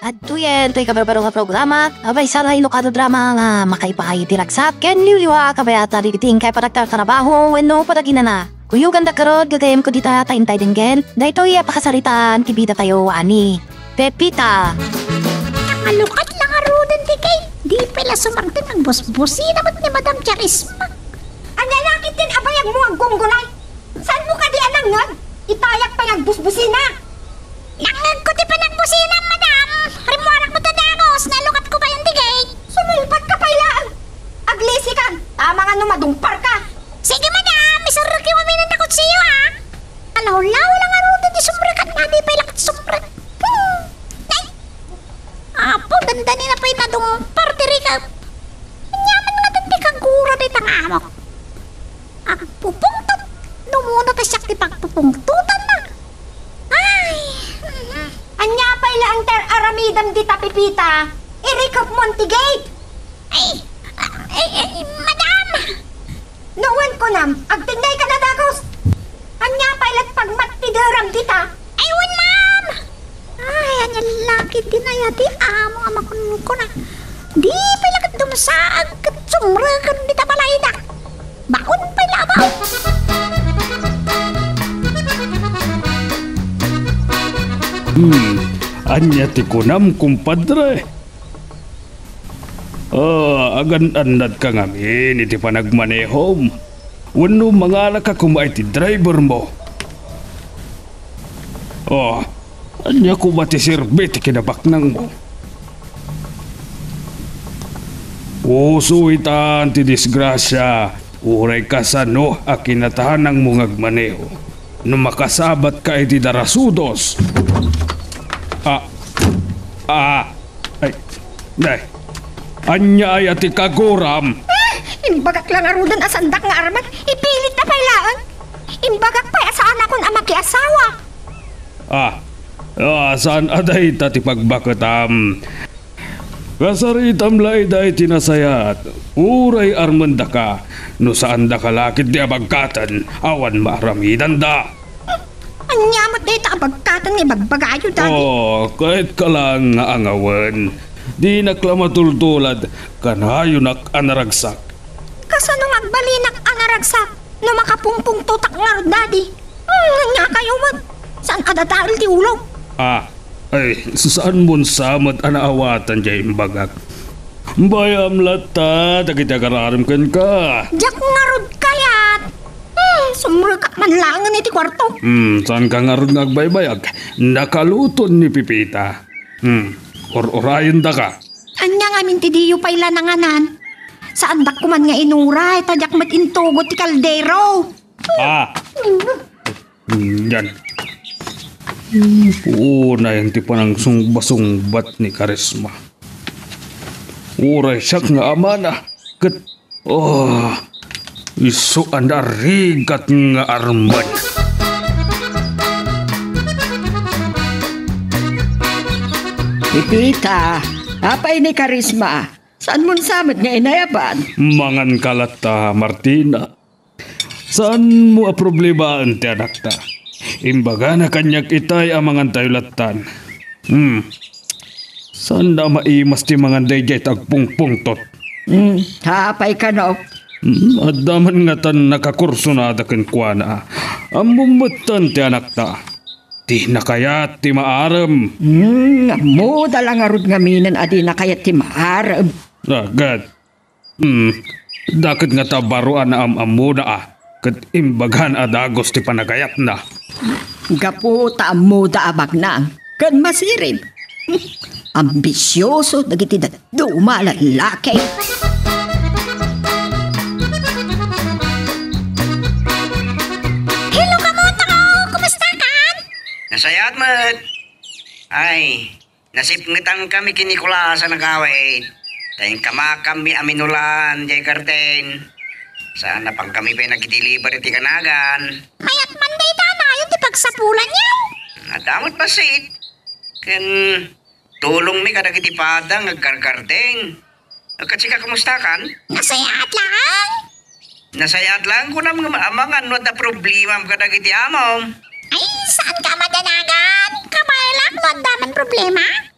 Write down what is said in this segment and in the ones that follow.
At tuyen, to'y kabarbaro nga programa, abay sana ilokado drama nga makaipahay diragsak, ken liwliwa kabayata rigiting kay paraktar trabaho, wenno patagina na. Kuyo ganda karod, gagayem ko dita taintay dinggen, dahito pakasaritaan, kibida tayo ani. Pepita. Nakalukat lang arudan di kay, di pala sumangtin ang bus-busi naman ni Madam Charisma. Ang lalaki din abayag mo ang gunggulay. Saan mo ka di anangan? Itayak pa yung busbusina. Langag ko di pa nagbusina, Madam. Rimuarak mo tadagos, nalukat ko pa yung digay. Sumulpat ka pa ilaan. Aglisi ka, tama nga numadumpar ka. Sige, Madam, isarap yung kami ng takot siyo, ha? Alaw-law lang arudan di sumrakat nga di pa ilakot sumrat. Ay! Apo, dandani na pa yung nadumpar, diri ka. Nyaman nga dandi kang kura di tangamok. Agpupungtot. Numuna pa siya di pagpupungtutan na. Ay! Anya pa ila ang ter aramidam di tapipita. Irikop Montigate. Ay! Madam! Nuwan ko nam, agtinday ka na dagos. Anya pa ila't pagmatidaram dita. Ay, wan, ma'am! Ay, anya laki din na yati amo nga makunun ko na. Di pa ilakat dumasaag kat sumrakan di tapalaydak. Bakun pa ilabaw. Anya ti kunam kumpadre. Agan-anad ka ngamin iti panagmanehom. Wano mga ka kumay ti driver mo. Anya ko ba ti sirbe ti kinabaknang mo. Usuitan ti disgrasya. Uray ka sa no a kinatahan ng mungag maneho. No makasabat ka iti darasudos. Ay, anya ay ati kaguram. Imbagak lang arudan asandak nga arman, ipilit na pailaan. Imbagak pa asaan akong amaki asawa. Saan aday tati pagbaketam. Kasaritam lay day tinasayat. Uray armanda ka. No saan da kalakit di abagkatan, awan maaramidan da. Anyamot na ito abagkatan ni bagbagayo dati. Kahit ka lang nga angawan. Di naklamatultulad, kanayo nak anaragsak. Kasano agbalinak anaragsak, no makapungpung tutak nga ro dadi. Nga kayo man, saan ka dadaril di ulog? Saan mo samad anaawatan dyan bagak? Bayam lata, dagit-agararim ka. Diyak nga rod kayat. Sumrugak man langan iti kwarto. Saan ka nga rod nagbaybayag? Nakaluton ni Pipita. Or-orayon da ka. Anya nga mintidiyo pa ila nanganan. Saan dak kuman nga inuray, tadyak mat intugot ti kaldero. Yan. Na yung tipo ng sungba-sungbat ni Karisma. Uray siyak nga amana. Isu anda rigat nga arman. Pipita, apay ni Karisma. Saan mo samad nga inayaban? Mangan kalata, Martina. Saan mo a problema ti anak ta? Imbaga na kanyak itay amangan tayo latan. Saan na maimas ti mangan dayjay tagpungpungtot? Hapay ka no? At daman nga tan nakakurso na adakin kwa na. Amumutan ti anak ta. Di nakayat ti maaram. Muda lang arud nga minan adi nakayat ti maaram. Agad. Dakit nga tabaruan na amamu na kat imbagan adagos ti panagayat na. Gaputa muda abag na. Kan masirin. Ambisyoso dagiti duma lalaki. Hello, kamuta ko! Kumusta ka? Nasayat mat. Ay, nasipngitan kami kinikula sa nagawin. Tayong kamakami aminulan, jay karten. Sana pang kami pa nagdeliver iti kanagan. Mayat manday na yun di pagsapulan niyo. Nadamot basit. Ken tulong mi kadag iti padang agkarkarteng. Katsika kumusta kan? Nasayat lang. Nasayat lang ko nam amangan no da problema kadag iti amom. Ay, saan ka madanagan? Kamay lang, no daman problema.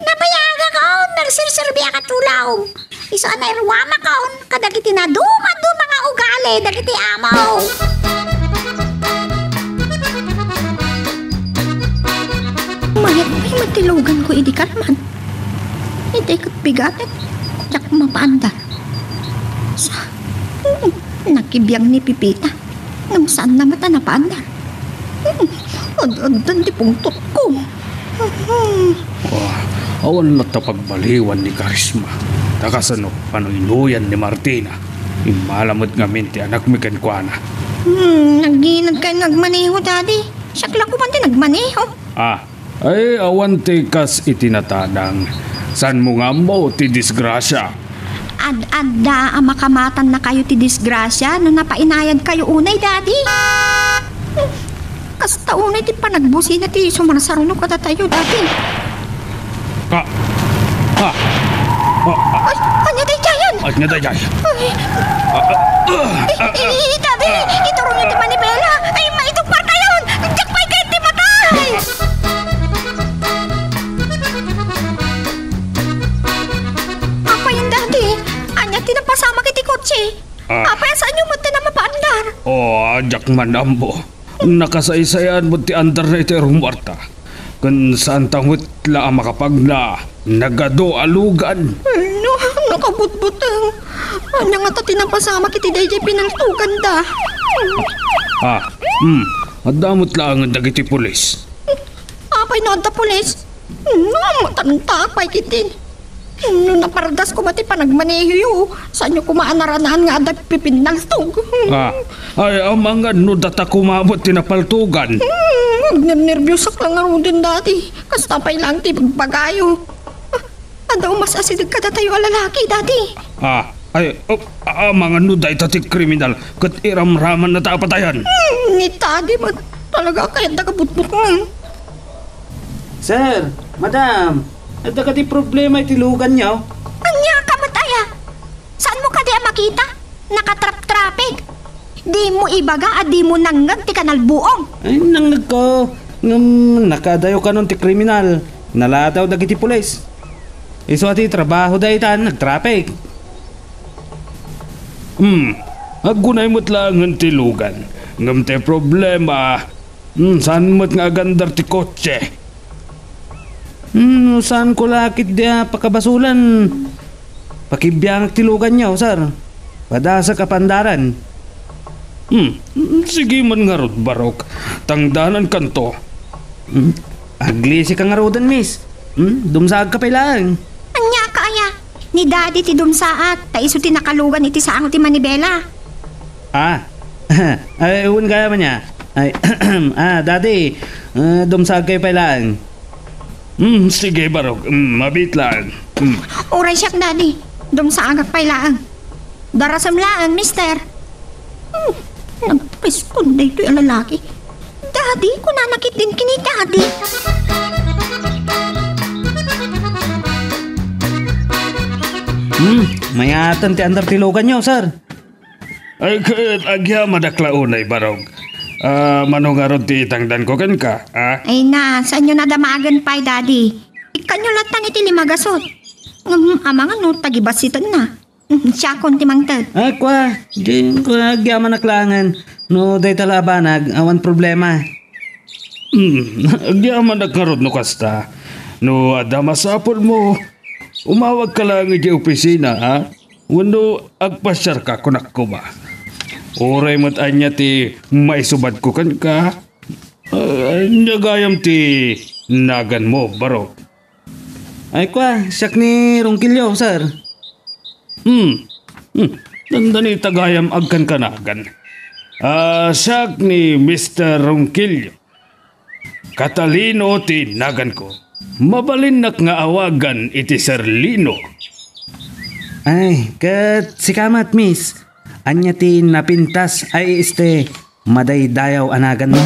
Napayaga kaon, nagsirsirbya ka tulaw. Isa na irwama kaon, kadagiti na dumado mga ugali, dagiti amaw. Mayat may matilugan ko idi karman. Hindi kat bigatet. Yak mapaandar. Sa nakibiyang ni Pipita. Nang saan na mata napaandar. Ad-adan di pungtot ko. Awan na pagbaliwan ni Karisma. Takasano, panuinuyan ni Martina. Imalamot nga minti anak mi kenkwana. Naginag kayo nagmaneho, Daddy. Sakla ko man din nagmaneho. Ay awan ti kas itinatadang. San mo nga mo ti disgrasya? Ad-adda ang makamatan na kayo ti disgrasya no napainayad kayo unay, Daddy. Kasta unay ti panagbusi na ti sumarsaruno kada tayo, Daddy. Ay, anya day jayan? Anya day jayan? Daddy, iturong yung ti Manibela. Ay, maitugpar kayo. Jakpay kayo ti matay. Apa yung Daddy? Anya tinapasama kiti kotse. Apa yung saan yung mata na mapaandar? Ajak manambo. Nakasaysayan mo ti andar na iti rumarta. Kan saan tangot la makapagna. Nagado alugan. No, nakabutbutang. Anya nga ta tinapasama kiti DJ pinaltugan da. Adamot lang ang dagiti pulis. Apay no anta pulis. No, matantakpay kitin. No, napardas ko mati panagmaneho. Saan nyo kumaanaranaan nga adag pipinaltog? Ay, amang no data kumabot tinapaltugan. Nervyos lang nga din dati. Kastapay lang ti pagpagayo. Adaw mas asidig ka tayo alalaki, Daddy. Mga nuday tatik kriminal kat iramraman na tapatayan. Ni Daddy, talaga kaya nagabutbut mo. Sir, madam, ada ka di problema itilugan niyo? Anya ka mataya? Saan mo ka di makita? Nakatrap-trapig. Di mo ibaga at di mo nanggag ti kanal buong. Ay, nanggag ko. Nakadayo ka nun ti kriminal. Naladaw dagiti pulis. Iso ati trabaho da itan, nagtrapik. Agunay mo't lang ang tilugan. Ngam te problema. Saan mo't nga gandar ti kotse? Saan ko lakit dia pakabasulan? Pakibiyang tilugan niyo, sir. Padasa kapandaran. Sige man nga rod, Barok. Tangdanan kanto. Aglisi ka nga rodan, miss. Dumsaag ka pa lang. Anya kaya? Ni Daddy ti dumsaat. Ta iso ti nakalugan iti saang ti Manibela. Ay, uwan kaya man niya. Ay, Daddy, dumsaag kayo pa lang. Sige, Barok. Mabit lang. Oray siyak, Daddy. Dumsaag at pailaan. Darasam lang, mister. Nagpiskon na ito yung lalaki. Daddy, kunanakit din kini Daddy. Mayatan ti andar tilugan niyo, sir. Ay, agya madaklaunay, Barok. Manungarod ti itangdan ko kan ka, Ay na, saan nyo nadamagan pa, Daddy? Ikanyo latan iti limagasot. Amang ano, tagibasitan na. Siya kon ti mangtad. Kwa, di ko agyaman naklangan. No, day talabanag, awan problema. Agyaman nagkarod no kasta. No, adamasapol mo. Umawag ka lang iti opisina, Wano agpasyar ka kunak ko ba? Oray mat anya ti maisubad ko kan ka. Nagayam ti nagan mo, Barok. Ay kwa, siyak ni Rongkilyo, sir. Dandani tagayam agkan kanagan. Siyak ni Mr. Rongkilyo. Katalino ti nagan ko. Mabalinak nga awagan iti Sir Lino. Ay, kat sikamat, miss. Anya ti napintas ay madaydayaw anagan mo.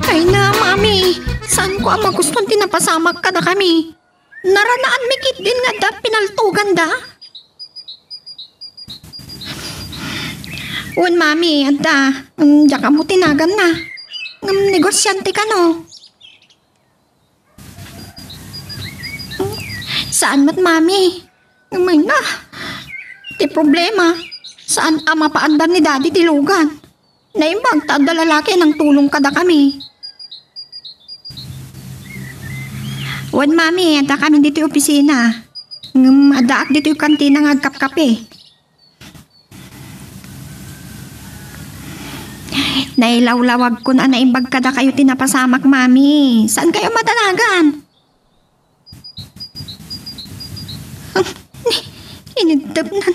Ay na, Mami. Saan ko ang magustong tinapasamak ka na kami? Naranaan mikit din nga da pinaltugan da. Mami, anda. Diyan ka mo tinagan na. ng negosyante ka no. Saan mat mami? May na. Ti problema. Saan ama paandar ni daddy tilugan? Naimbag ta da lalaki ng tulong kada kami. Wan mami, ata kami dito yung opisina. Adaak dito yung kantina ng agkap-kape. Nailawlawag ko na naimbag kada kayo tinapasamak mami. Saan kayo matanagan? Inidap na.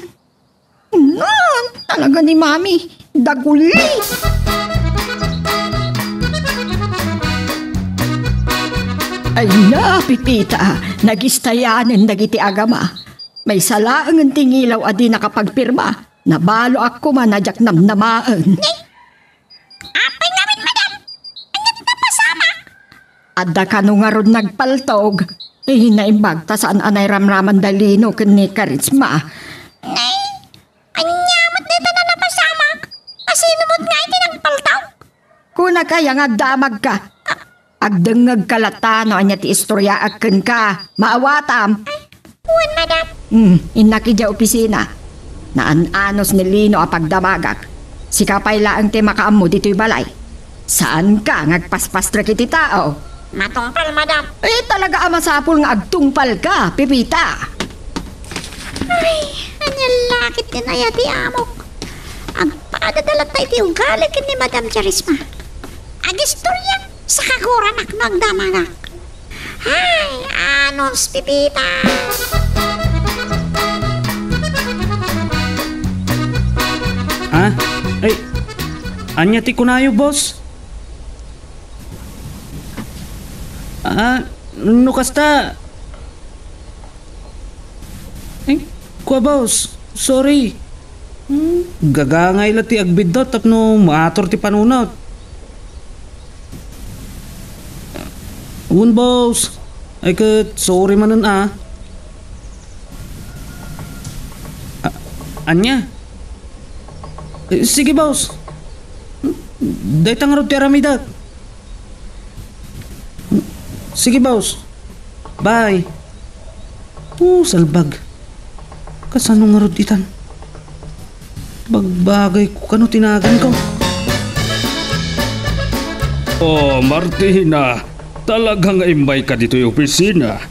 Talaga ni mami. Daguli. Ay na, Pipita. Nagistayanan dagiti agama. May salaang ang tingilaw adi nakapagpirma. Nabalo ako manadyak namnamaan. Apay namin, madam. Ang napasama. Adda ka nung nga ron nagpaltog. Naimbag ta saan anay ramraman dalino kani karisma. Nay, anyamat dito na napasama. Asinumot nga iti ng paltaw. Kuna kaya nga damag ka. Agdengag kalatano anya ti istorya aken ka. Maawatam. Uwan, madam. Inakidya opisina. Naan-anos ni Lino apagdamagak. Sikapay laang ti makaammo dito'y balay. Saan ka ngagpaspas iti tao? Matungpal, madam. Talaga amasapol nga agtungpal ka, Pipita. Ay, anyalakit din ay ati amok. Agpadadalat na iti ugali ni Madam Charisma. Agistorya sa kaguranak ng damagak. Ay, anos, Pipita. Ha? Ay, anya ti kunayo, boss? No kasta? Ay, kuwa, boss. Sorry. Gagangay la ti agbidot tapno maator ti panunot. Boss. Ay kat, sorry manan Anya? Sige, boss. Day tangarot ti aramidak. Sige, boss. Bye. Salbag. Kasano nga rod itan? Bagbagay ko kano tinagan ko. Oh, Martina. Talagang imbay ka dito yung opisina.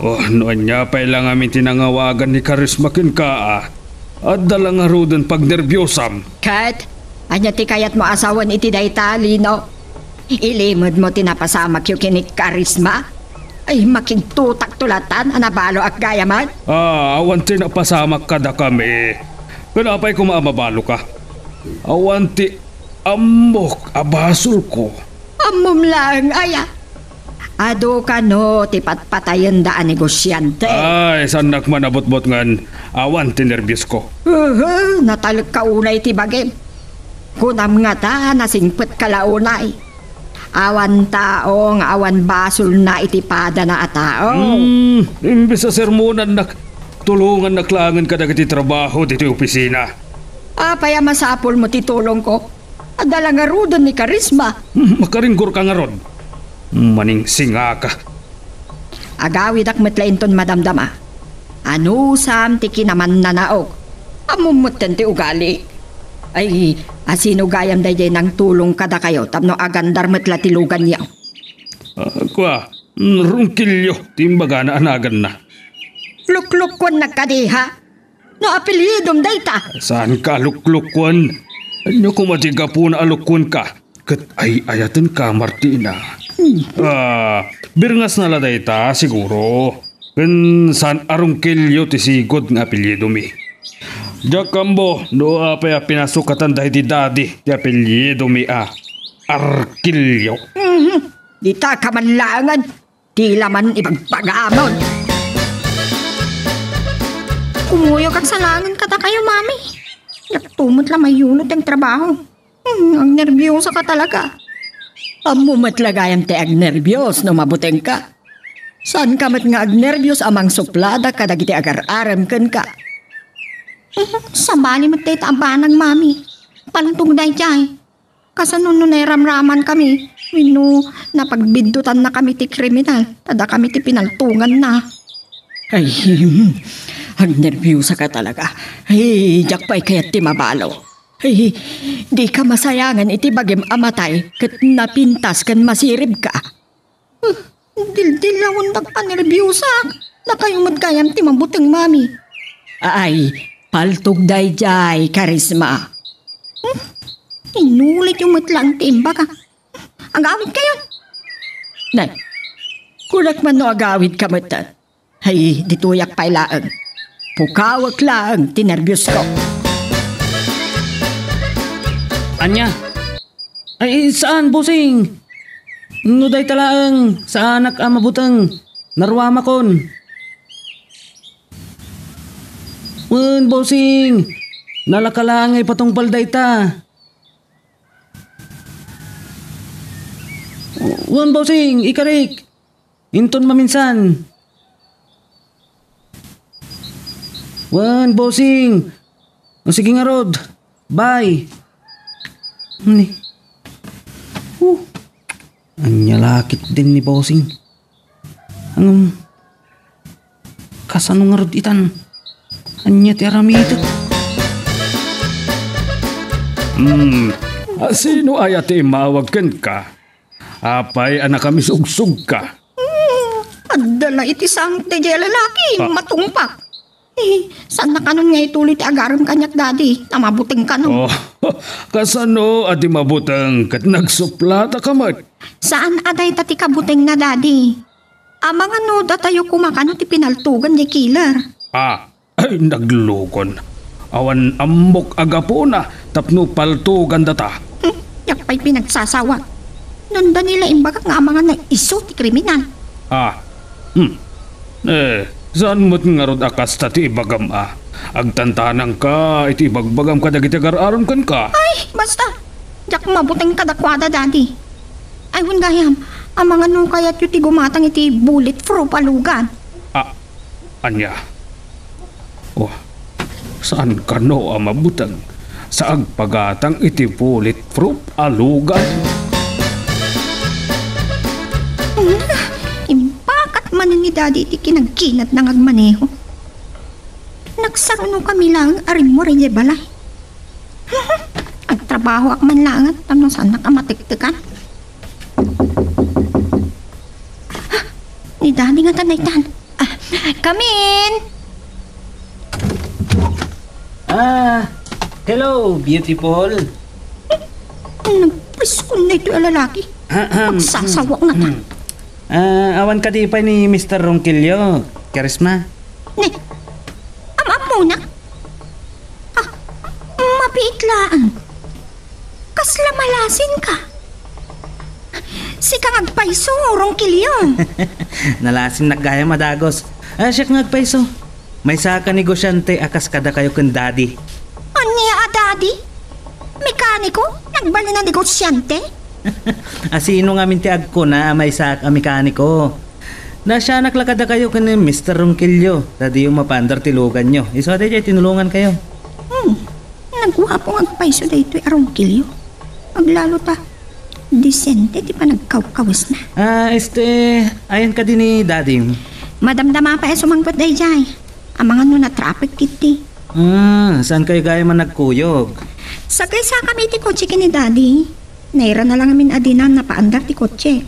Oh, noon niya pa ilang amin tinangawagan ni Karisma Kinkaa. At dalang nga rodan pag nervyosam. Kat, anya ti kayat mo asawan iti dayta, Lino. Ilimod mo tinapasamak yung kinik karisma? Ay makigtutak tulatan anabalo ak gayaman? Awan tinapasamak kada kami. Kanapay ko maamabalo ka. Awan ti amok abasol ko. Amom lang, aya. Ado ka no, ti patpatayan daan negosyante. Ay, sanak manabot-bot ngan. Awan ti nervyos ko. Natalag ka unay ti bagay. Kunam nga ta, nasingpet kalaunay. Awan tao, nga awan basol na itipada na atao. Imbis sa sermonan tulungan naklangan ka dagiti trabaho dito yung opisina. Apaya masapol mo titulong ko. Adala nga rudon ni Karisma. Makaringgor ka nga ron. Maning singa ka. Agawid ak metlainton madamdama. Ano sam tiki naman nanaog. Amumutten ti ugali. Ay, asino gayam dayjay nang tulong kada kayo tapno agandar metlatilugan yaw. Kwa, rungkilyo, timbaga na anagan na. Luklukwan nagkadiha. No apelyidom dayta. Saan ka luklukwan? Ano kung matiga po na alukwan ka? Kat ay ayatan ka, Martina. Birngas na laday ta, siguro. Kan saan arungkilyo ti sigod ng apelyido mi. Diyak kambo, doa pa ya pinasukatan dahil di daddy, ti apelyido mi Arkilyo. Di ta kamanlangan. Di laman ipagpagamon. Umuyo kag salangan kata kayo, mami. Nagtumot lang may yunot ang trabaho. Ang nervyosa ka talaga. Amumatlagayam te agnervyos no mabuteng ka. Saan ka mat nga agnervyos amang suplada kadagiti agar-aram ken ka? Sa bali magtay tabanang, mami. Palantong day jay. Kasano no nairamraman kami. Wino, napagbiddutan na kami ti kriminal. Tada kami ti pinaltungan na. Ay, nervyosa ka talaga. Ay, jak pa'y kaya't ti mabalo. Ay, di ka masayangan iti bagim amatay kat napintas kan masirib ka. Dildilawon na ka nervyosa. Nakayumad kayam ti mabuting mami. Ay, paltog dayjay, Karisma. Inulit yung matlang timba ka. Agawid kayo. Nay, kunak man no agawid ka matan. Ay, dituyak pa'y laang. Pukawak laang, tinervyos ko. Anya? Ay, saan, busing? Nuday talaang, sa anak mabutang, narwama kon. Wen, busing, nalakalang ay patong palday ta. Wen, busing, ikarik, inton maminsan. Wen, busing, o sige nga rod, bye. Ni. Anya lakit din ni bossing. Kasano nga rod itan? Anya ti aramito. Sino ay ati mawagkan ka? Apay anak kami sugsug ka. Adala iti sang ti lalaki. Matungpak. Saan na kanon nga ituloy ti agaram kanyak dadi? Namabuting ka no. Kasano ati mabutang kat nagsuplata kamat? Saan aday tati kabuting na dadi? Amang ano datayo kumakano ti pinaltugan di killer. Ay naglukon. Awan ambok agapo na tapno paltugan data. Yak pa'y pinagsasawa. Nanda nila imbaga nga mga na iso ti kriminal. Saan mo't nga rod akas tati ibagam Agtantanang ka, iti bagbagam ka dagiti agararon kan ka. Ay, basta. Yak mabuting kadakwada dadi. Ay, gayam. Ang mga nung kaya't yung ti gumatang iti bulletproof alugan. Anya? Saan ka no mabutang? Sa agpagatang iti bulletproof alugan? Impakat man ni daddy iti kinagkinat ng agmaneho. Nagsaruno kami lang arin mo rin balay. Agtrabaho ak man lang at tanong saan nakamatiktikan. Ni daddy nga tanaytan. Come in! Hello, beautiful. Nagpriskon na ito ang lalaki. Magsasawak na ta. Awan ka di pa ni Mr. Ronquillo, Karisma. Ne, muna. Mapiitlaan. Kasla malasin ka. Sikang agpaiso, Ronquillo. Nalasin nagaya madagos. Siyak ngagpaiso. May saka negosyante akas kada kayo kun daddy. Anya daddy? Mekaniko? Nagbali na negosyante? Sino nga minti agko na may saka mekaniko? Na siya naklakada kayo kan Mr. Ronquillo. Tadi yung mapandar tilugan nyo. Iso ate dyan, tinulungan kayo. Nagwapong agpaiso da ito Ronquillo. Maglalo ta. Disente, di pa nagkaw-kawas na. Ayan ka din ni daddy. Madamdama pa sumangpot da jay. Ang mga no na traffic kiti. Saan kayo gaya man nagkuyog? Sakay sa kami ti kotse ni daddy. Naira na lang amin adinan na paandar ti kotse.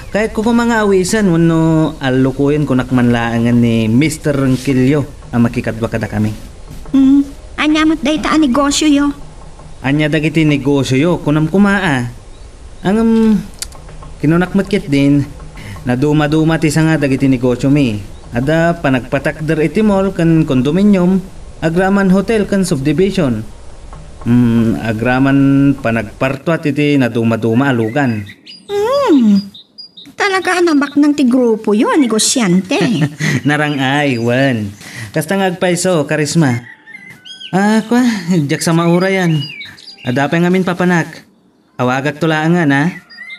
Kahit ko mga awisan, wano alukuyin ko nakmanlaangan ni Mr. Ronquillo ang makikadwa kada kami. Anyamot day ta negosyo yo. Anya dagiti negosyo yo, kunam kumaa. Ang kinunakmat kit din, na duma-duma ti nga dagiti negosyo mi. Ada panagpatakder iti mall kan condominium, agraman hotel kan subdivision. Agraman panagpartuat iti na duma-duma alugan. Talaga nabak ng ti grupo yo, negosyante. Narangay, wan. Kasta ngagpaiso, Karisma. Jak sa maura yan. Adapay ngamin papanak. Awagak tulaan nga na.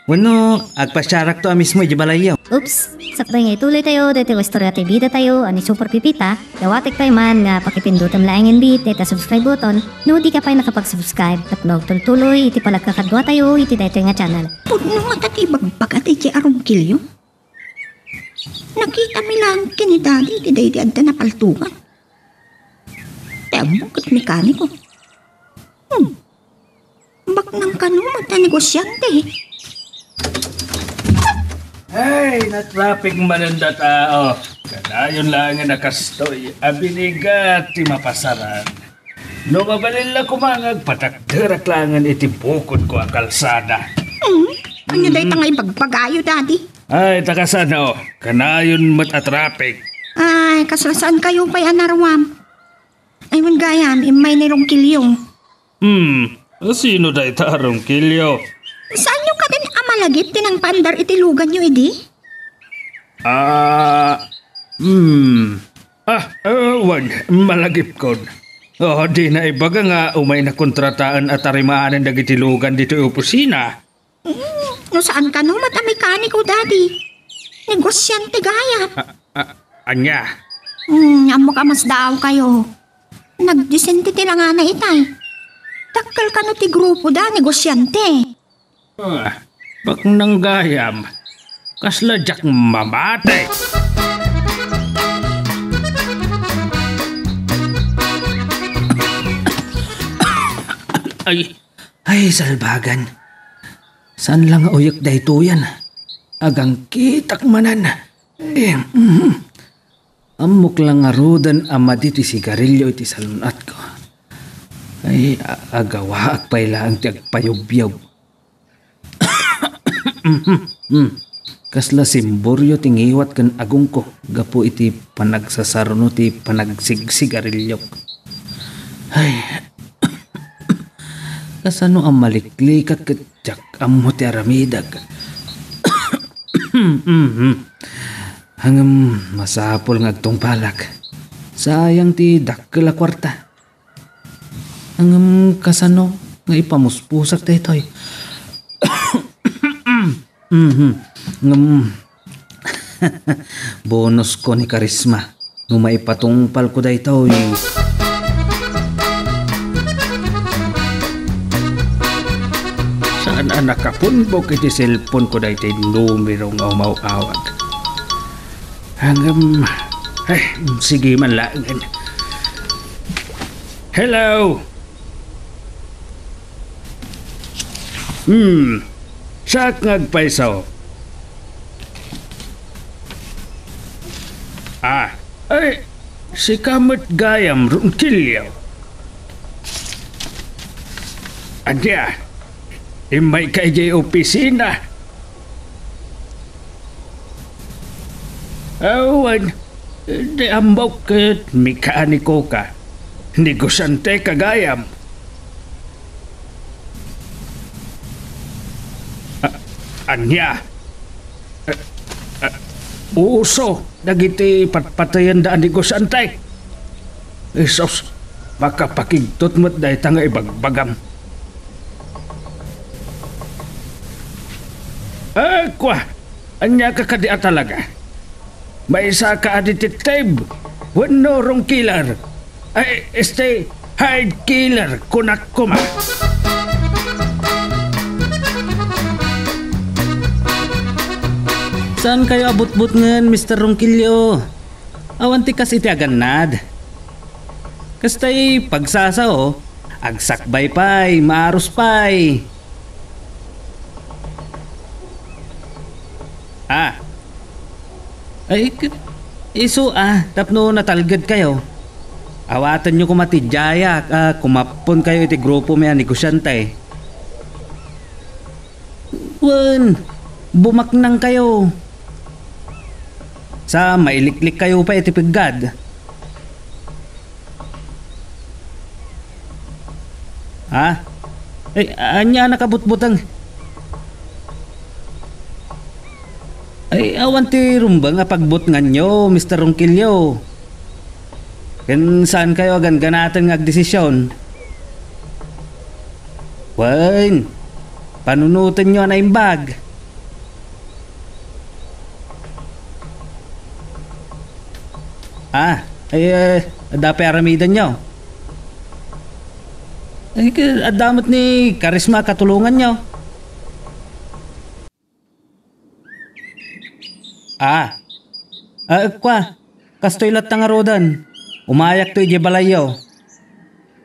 Wano, agpasyarak to mismo ijibalayaw. Oops, sakbay nga ituloy tayo, dito ko istorya tayo bida tayo, ani Super Pipita, dawatik tayo man nga pakipindutan lang ang bit, dito subscribe button, no di ka pa nakapag-subscribe, at magtuloy, iti palagkakadwa tayo, iti dito nga channel. Puno nga tatibagbagat iti arong kilyo. Nakita mi lang kini daddy, iti day di anta na paltungan. Temo kat mekaniko. Bak nang kanumag na negosyante. Ay, na-traffic mananda tao. Kanayon lang nga nakastoy. Abinigat ti mapasaran. No mabalila kumangag patakderak langan iti bukod ko ang kalsada. Ano day tangay bagpagayo daddy? Ay, takasan o. Kanayon mat-traffic. Ay, kaslasaan kayo pa'y anarwam. Ay, man gayam, imay nirong kilyong. Sino day tarong kilyo? Saan nyo ka din amalagip tinang pandar itilugan nyo, edi? Wag, malagip ko. Di na ibaga nga umay na kontrataan at arimaanan na gitilugan dito yung opisina. No saan ka no matamekaniko, daddy? Negosyante gaya. Anya? Amo ka mas daaw kayo. Nagdisente tila nga na itay. Takal ka no ti grupo da, negosyante. Bak nang gayam. Kasladyak mamate. Ay, salbagan. Saan lang uyok dayto yan? Agang kitak manan. Amok lang arudan amadi ti sigarilyo iti salunat ko. Ay, agawaak pa'y lang ti agpayubyaw. Kasla simboryo tingiwat kan agong ko. Gapo iti panagsasaruno ti panagsigsigarilyo. Ay, kasano ang maliklikat katyak amo ti aramidag. Hanggang masapol ng agtong palak. Sayang ti dakkel a kwarta. Hanggang kasano nga ipamuspusak daytoy. Bonus ko ni Karisma. Nung maipatungpal ko daytoy. Saan anak kapunbok iti cellphone ko daytoy numero nga umawawag. Hanggang, sige man langan. Hello? Sak ngagpaisaw. Si Kamot Gayam Rungkilyo. Adya, imay kay jay opisina. Awan, di ambok kat mekaniko ka. Negosyante ka gayam. Anya? Uso, dagiti patpatayan daan negosyante. Isos, makapakigtot mo't dahi tanga ibagbagam. Kwa, anya ka kadia talaga. May isa ka detective. Wano rong killer. Hide killer, kunak kuma. Saan kayo abot-bot ngan, Mr. Ronquillo? Awanti kas iti aganad. Kastay pagsasao, agsakbay pay, maaros pay. Tapno natalgad kayo. Awatan nyo kumatidjaya, kumapon kayo iti grupo may negosyante. Bumaknang kayo. Sa mailiklik kayo pa iti piggad. Anya nakabutbutang. Awan ti rumba nga pagbut nga nyo, Mr. Ronquillo. Ken saan kayo ganganatan nga agdesisyon? Panunutan nyo na imbag. Dapat aramidan nyo. Adamot ni Karisma katulungan nyo. Kastoy lat nga rodan. Umayak to ije balayo.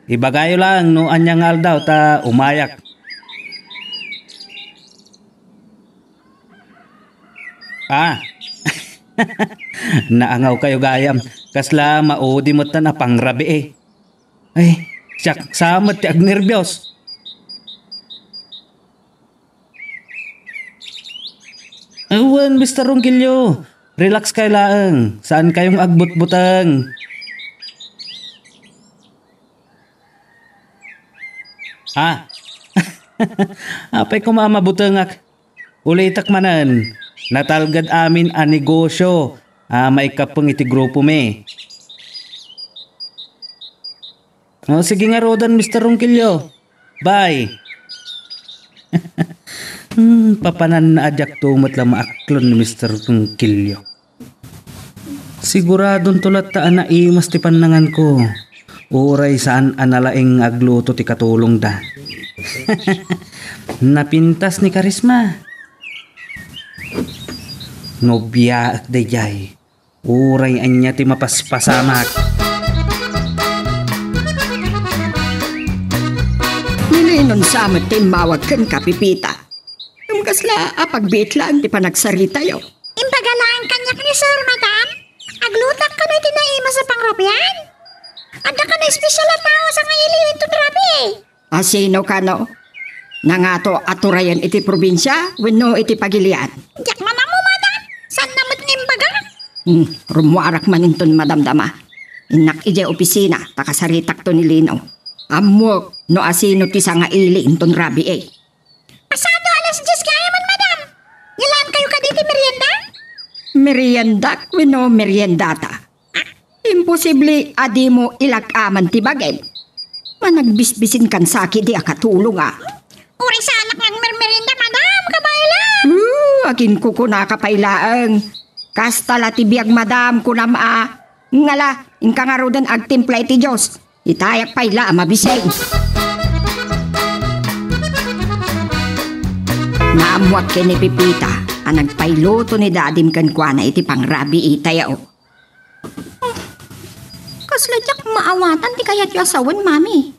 Ibagayo lang no anyang aldaw ta umayak. Naangaw kayo gayam. Kasla maudi mo ta na pangrabi eh. Ay, siyak samat ti agnerbyos. Awan, Mr. Ronquillo. Relax kayo lang. Saan kayong agbut-butang? Apay ko mamabutangak. Ulitak manan. Natalgad amin a negosyo. Maikapang iti grupo me. Sige nga rodan, Mr. Ronquillo. Bye. Papanan na adyak tumot lang maaklon ni Mr. Ronquillo. Siguradong tulat taan na imas ti panangan ko. Uray saan analaing agluto ti katulong da. Napintas ni Karisma. Nobya at dayay. Uray anya ti mapaspasamak. Nilinon sa amat ti mawag kan kapipita. Kasla apagbiit lang ti panagsarita yo. Impagalaan kanyak ni Sir, madam. Aglutak ka na tinaima sa pangrapyan. Anda ka na espesyal na tao sa ngayon ito grabe. Sino ka no? Nangato aturayan iti probinsya, wenno iti pagilian. Diyak man mo, madam. Saan namat ng imbaga? Rumuarak maninton madamdama. Inak ije opisina, takasaritak to ni Lino. Amok, no asino ti sa nga ili inton rabi eh. Pasado alas 10 kaya man, madam. Ilan kayo ka diti merienda? Meriendak wenno meriendata. Imposible adi mo ilakaman ti bagay. Managbisbisin kan saki di akatulong Uri sa anak ng merienda, madam. Kabayla. Akin ko nakapailaang. Kastala ti biyag madam kunam Ngala, inka nga rodan agtimpla iti Diyos. Itayak payla mabiseng. Naamuak kini Pipita, nagpailoto ni dadim kan kwa na iti pangrabi itayao. Kasladyak maawatan ti kayat yu asawan, mami.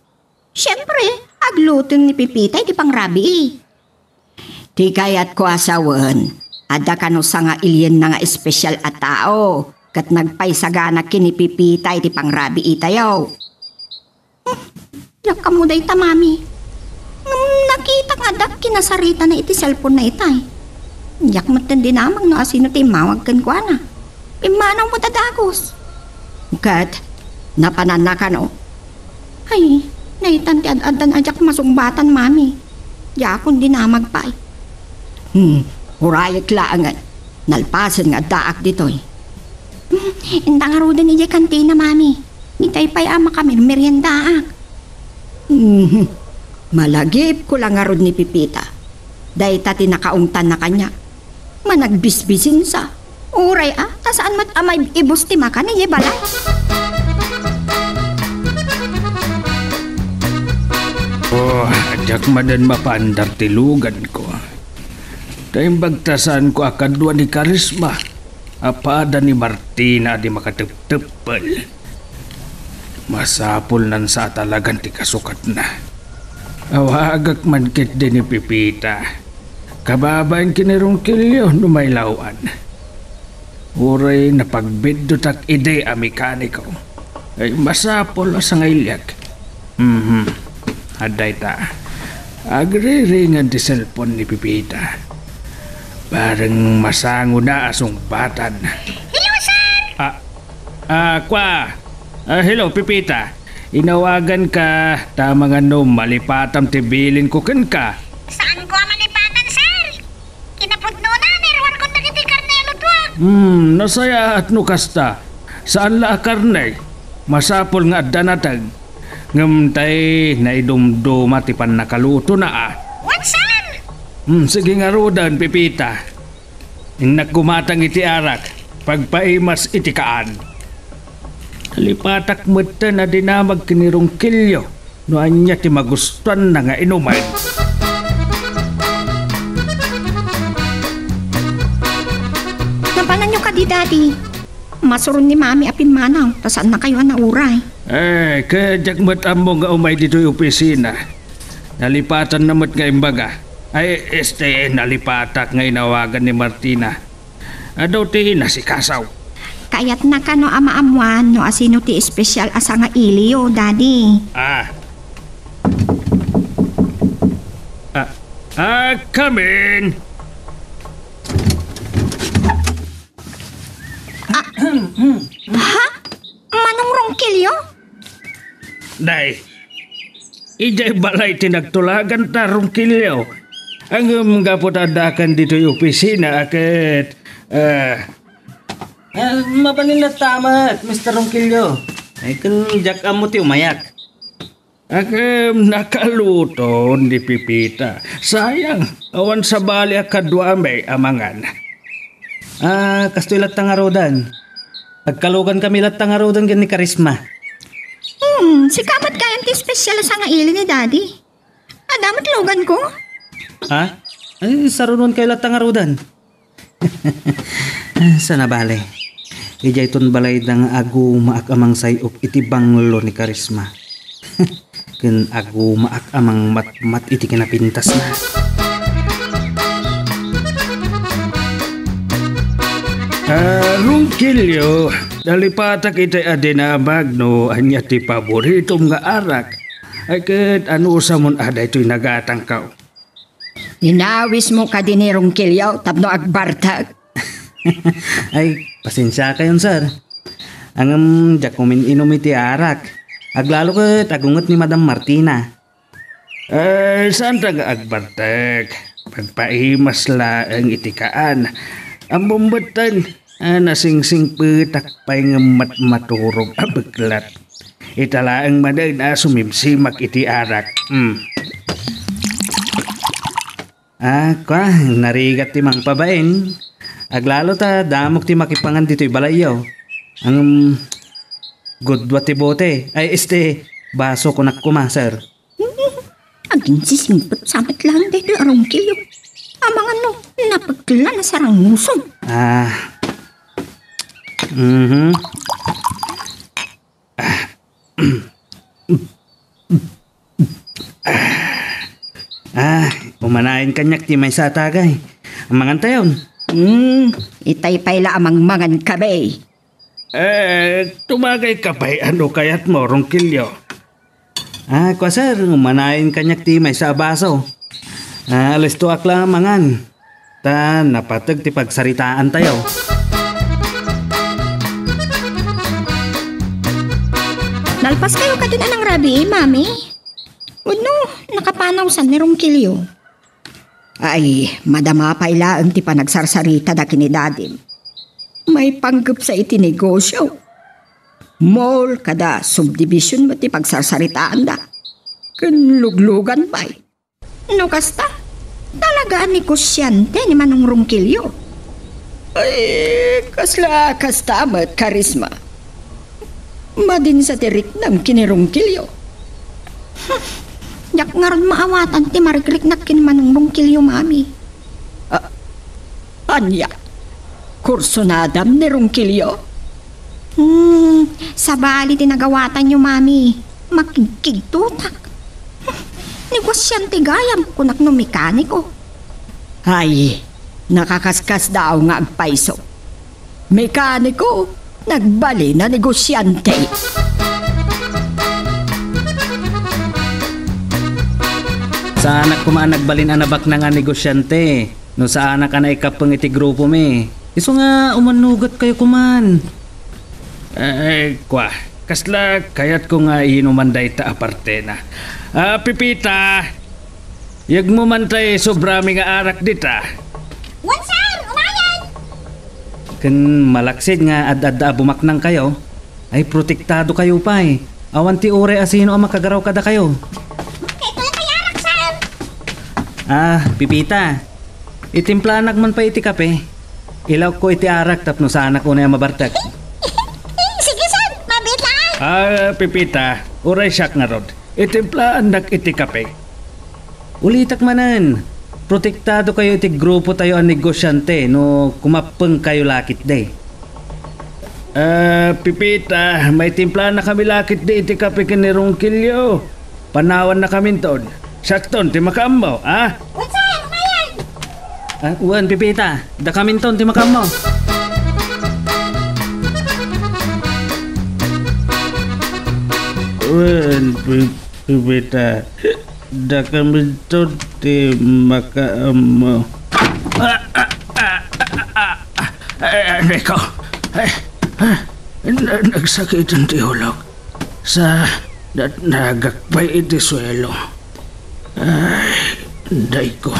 Siyempre, agluto ni Pipita iti pangrabi. Ti kayat ko asawan, ada kano sa nga ilyen na nga espesyal at tao, kat nagpaisagana kini Pipita iti pangrabi itayaw. Yak kamuday ta, mami. Nakita nga dak kinasarita na iti cellphone na itay. Yak matindi namang no asino ti mawag kan kwa na. Imanaw mo tadagos. Kat, napanan na ka no? Ay, naitan ti ad-adan ajak masungbatan, mami. Yakon di namag pa. Hurayat laangan. Nalpasan nga daak ditoy. Inta nga roda ni kantina, mami. Nitay pa'y ama kami meriendaak. Malagip ko lang nga rod ni Pipita. Day tati nakaungtan na kanya. Managbisbisin sa. Uray tasaan mat amay ibos ti makan ni balay. Ajak madan mapandar tilugan ko. Dahil bagtasan ko akadwa ni Karisma. Apada ni Martina di makatep-tepal. Masapul nan sa talagan ti kasukat na. Awagak man kit din ni Pipita. Kababain kinirong kilyo numaylawan. Uray na pagbiddo tak ide a mekaniko. Ay masapol sa ngaylyak. Haday ta. Agre-ringan di cellphone ni Pipita. Parang masango na asong batan. Hello, sir! Hello, Pipita. Inawagan ka, tamang malipatam tibilin ko kan ka. Saan ko malipatan, sir? Kinapudno na, nirwan ko nagiti karnelo tuwag. Nasaya at nukasta. Saan la karne? Masapol nga danatag. Ngamtay na idumduma ti pan nakaluto na What, sir? Sige nga rodan, Pipita. Nagkumatang iti arak, pagpaimas iti kaan. Lipatak mo na dinamag kinirong kilyo. No anya ti magustuhan na nga inuman. Nabalan nyo ka di, Daddy. Masurun ni Mami apin manaw. Tasaan na kayo nauray. Kaya mo nga umay dito yung opisina. Nalipatan naman nga imbaga. Nalipatak nga inawagan ni Martina. Daw ti si Kasaw. Kayat na ka no ama-amuan no asino ti espesyal asa nga iliyo, Daddy. Come in. Manong Ronquillo? Day, ijay balay tinagtulagan ta Ronquillo. Ang mga putadakan dito yung opisina akit Mabalin na tama, Mr. Ronquillo. Ay kan jak amo ti umayak. Nakaluto ni Pipita. Sayang, awan sa bali akadwa may amangan. Kastoy latang arodan. Pagkalugan kami latang arodan gan ni Karisma. Si kamat kayan ti espesyal asa nga ili ni Daddy. Damat lugan ko. Ay, sarunon kayo latang arodan. Sana bale. Ijay ton balay dang agu maak amang sayop iti banglo ni Karisma. Ken agu maak amang mat iti kinapintas na. Ronquillo, nalipatak iti adinabag no anya ti paboritom nga arak. Ay ket ano sa mon aday to'y nagatangkaw. Inawis mo ka din ni Ronquillo tapno agbartag. Ay, pasensya kayon, sir. Ang jakumin inom iti arak. Aglalo ket agungot ni Madam Martina. Saan taga agbartag? Pagpaimas laang itikaan. Ang bumbatan, nasingsing petak pa'y nga maturog abaglat. Italaang madag na sumimsimak iti arak. Narigat ti mang pabain. Aglalo ta damok ti makipangan dito'y balayaw. Ang gudwa ti bote. Baso ko nakuma, sir. Aging sisimpot samat lang dahil Ronquillo. Amang ano, napagkila na sarang musong. Umanayin kanyak ti may satagay. Ang mga tayon. Itay payla amang mangan kabay. Tumagay ka pa'y ano kayat mo, Ronquillo? Kwa sir, umanayin kanyak ti may sa baso. Alas tuak lang mangan. Ta napatag ti pagsaritaan tayo. Nalpas kayo ka din anang rabi, Mami. Uno, nakapanaw sa ni Ronquillo. Ay, madama payla ang ti panagsarsarita da kinidadim. May panggap sa iti negosyo. Mall kada subdivision mo ti pagsarsaritaan da. Kanluglugan pa'y. No kasta, talagaan ni kusyante ni Manong Ronquillo. Ay, kasta mat Karisma. Madin sa tirik ng kini Ronquillo. Yak nga ron maawatan ti mariklik na kin Manong Ronquillo, Mami. Anya? Kurso na adam ni Ronquillo? Sa bali tinagawatan nyo, Mami. Makikigtutak. Negosyante gayam kunak no mekaniko. Ay, nakakaskas daw nga agpaiso. Mekaniko, nagbali na negosyante. Sa anak ko maanagbalin anabak na nga negosyante. No sa anak ka na ikapang iti grupo me. Iso nga umanugat kayo kuman. Kasla kayat ko nga inumanday ta aparte na. Pipita, yag mo man tayo sobrami nga arak dita. Wan, sir! Umayan! Kan malaksid nga ad-ad bumaknang kayo, ay protektado kayo pa eh. Awan ti ure asino ang makagaraw kada kayo. Ito lang kay arak, sir! Pipita, itimplanak man pa iti kape. Ilaw ko iti arak tapno sa anak ko na yung mabartag. Sige, sir! Mabit lang Pipita, uray siyak nga rod. Itimplaan iti kape. Ulitak manan. Protektado kayo iti grupo tayo ang negosyante no kumapeng kayo lakit day. Pipita, may timplaan na kami lakit di iti kape kini Rongkilyo. Panawan na kami ton. Sakton, ti makammo, ha? Uwan, Pipita. Da kami ton, timakam mo. Uwan, Pipita. Da kami ton, ti makammo. Neko. Nagsakit ang tihulog. Sa nagakpay iti swelo. Ay, day ko.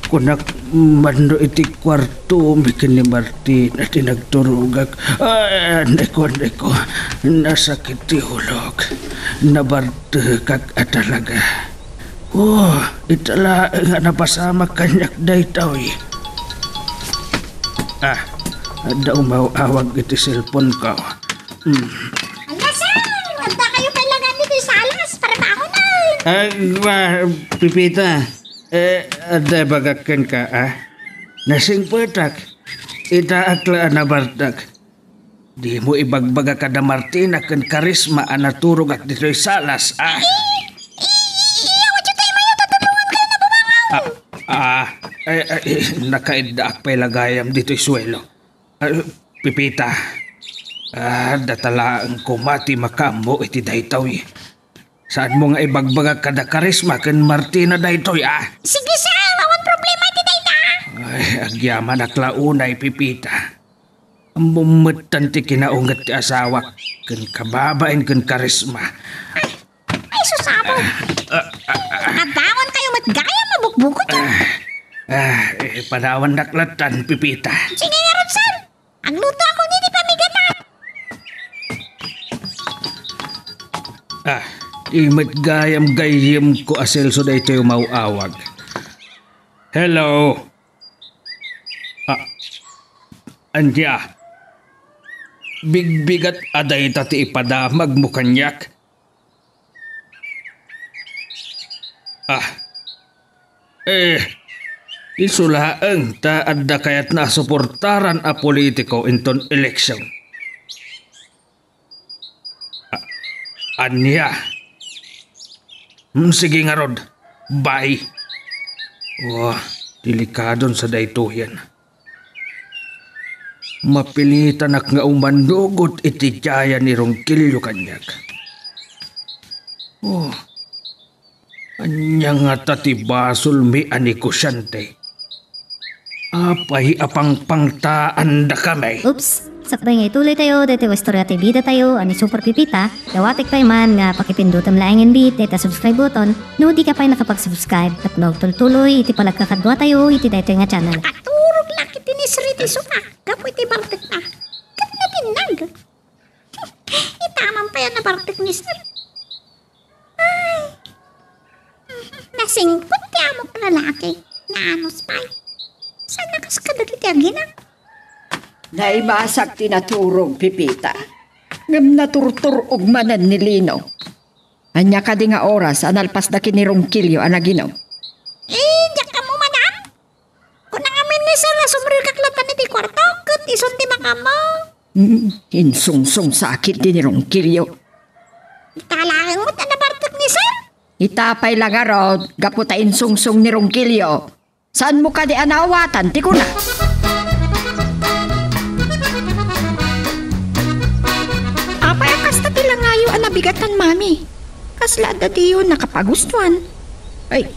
Kunak mando iti kwarto bikin ni Martin at nagturugak. Ay, neko. Nasakit ti hulog. Nabartukak at talaga. Itala nga napasama kanyak day tawi. Daw mauawag iti cellphone ko. Ala, sir! Wanda kayo kailangan dito sa alas para makunan. Pipita, ada bagakan ka, Nasing petak, itaakla na bartak. Di mo ibagbaga ka na Martin akan karisma anaturog at dito'y salas, Iyaw, tayo mayo, tatulungan kayo na bumangaw. Nakaiddaak pa'y lagayam dito'y swelo. Pipita, datalaang kumati makamo iti daytoy. Saan mo nga ibagbaga kada karisma kan Martina daytoy, Sige, sir, wawan problema iti dayta. Ay, agyaman aklaunay, Pipita. Mumutan ti kinaungat ti asawa kan kababain kan karisma. Ay, susabo. Nakabangon kayo matgaya, mabukbukot yun. Panawan naklatan, Pipita. Sige nga ron, sir. Ang luto ako niti pamigata. Imat gayam ko aselso da ito yung mauawag. Hello? Andya. Bigbigat aday tati ipadamag mo kanyak. Isulaang taad da kayat na suportaran a politiko inton eleksyon. Anya. Sige nga rod. Bye. Delikadon sa daytoyan. Mapilitan ak nga umandugot iti jaya ni Rongkilyo kanyak. Anya nga tati basol mi anikusyante. Apay apang pangtaan da kami. Oops! Sakbay nga ituloy tayo, dito istorya ti bida tayo, ani Super Pipita. Dawatik pa man nga pakipindutam laing bit, dito subscribe button. No di ka pa nakapag-subscribe, at tuloy iti palagkakadwa tayo, iti dito nga channel. Katurog lakit ni Sriti Suka. Kapoy ti bartek na. Kat na tinag. Itaman pa yan na bartek ni Sir. Ay. Nasingkot ti amok lalaki. Naanos pa. Saan nakaskadag iti agina? Naimasak tinaturog, Pipita. Ngam naturtur og manan ni Lino. Anya ka di nga oras, analpas na kini Rongkilyo anaginaw. Diyak ka mo, madam. Kung nangamin ni Sir, sumril kaklatan iti kwarto, kat ison ti makamo. Insungsung sakit din ni Rongkilyo. Talagang mo tanabartok ni Sir. Itapay lang arod, gaputa insungsung ni Rongkilyo. Saan mo ka di anawatan, ti ko na. Apay akasta tila ngayo anabigatan, mami. Kasla dati yun nakapagustuhan. Ay,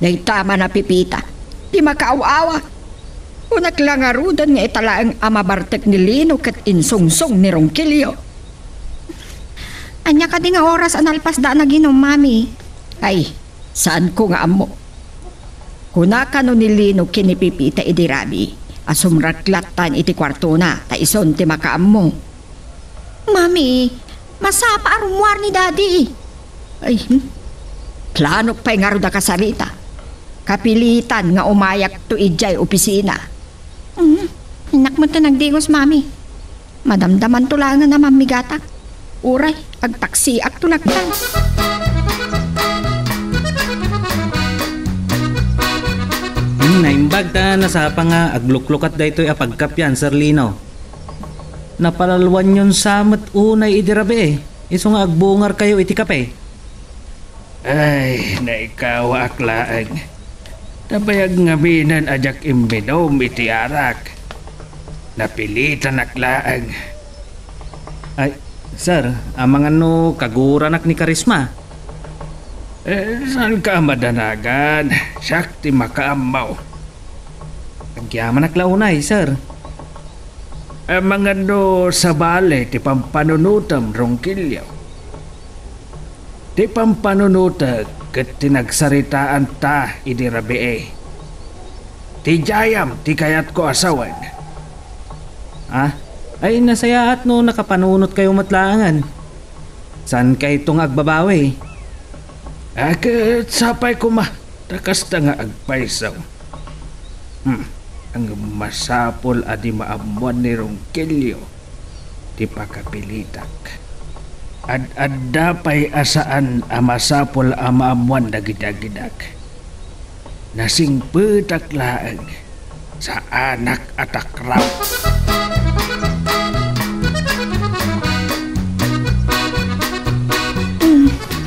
day tama na, Pipita. Di makaawa-awa. Unak lang arudan nga italaang amabartek ni Lino kat insungsung ni Rongkilyo. Anya ka di nga oras analpas da naginom, mami. Ay, saan ko nga amo? Kunaka no ni Lino kini Pipita idirabi. Asumraklatan iti kwarto na, ta ison ti makaammo. Mami, masapa arumwar ni daddy. Ay, planok pa'y nga ruda kasarita. Kapilitan nga umayak to ijay opisina. Inak mo ta nagdigos, mami. Madamdaman to lang na mamigatak. Uray, agtaksi ak tulagtan. Naimbag ta nasapa nga agluklukat daytoy apagkapyan, Sir Lino. Napalalwan yun samat unay idirabe Iso nga agbungar kayo iti kape. Ay, naikaw aklaang. Nabayag nga minan ajak imbinom iti arak. Napilitan aklaang. Ay, sir, amang ano kaguranak ni Karisma. Saan ka madanagan? Sakti makaamaw. Agyaman aklaunay, sir. Mga no sa bale ti pampanunutam rongkilyaw. Ti pampanunutag kat tinagsaritaan ta idirabe Ti jayam ti kayat ko asawan. Ay nasayaat no nakapanunot kayo matlaangan. San kay itong agbabawi? Kat sapay ko takas ta nga agpaisaw. Ang masapol adi maamuan ni Ronquillo ti pakapilitak. Ad-adda pay asaan amasapol amaamuan dagidagidag. Nasing petak laang sa anak atak raw.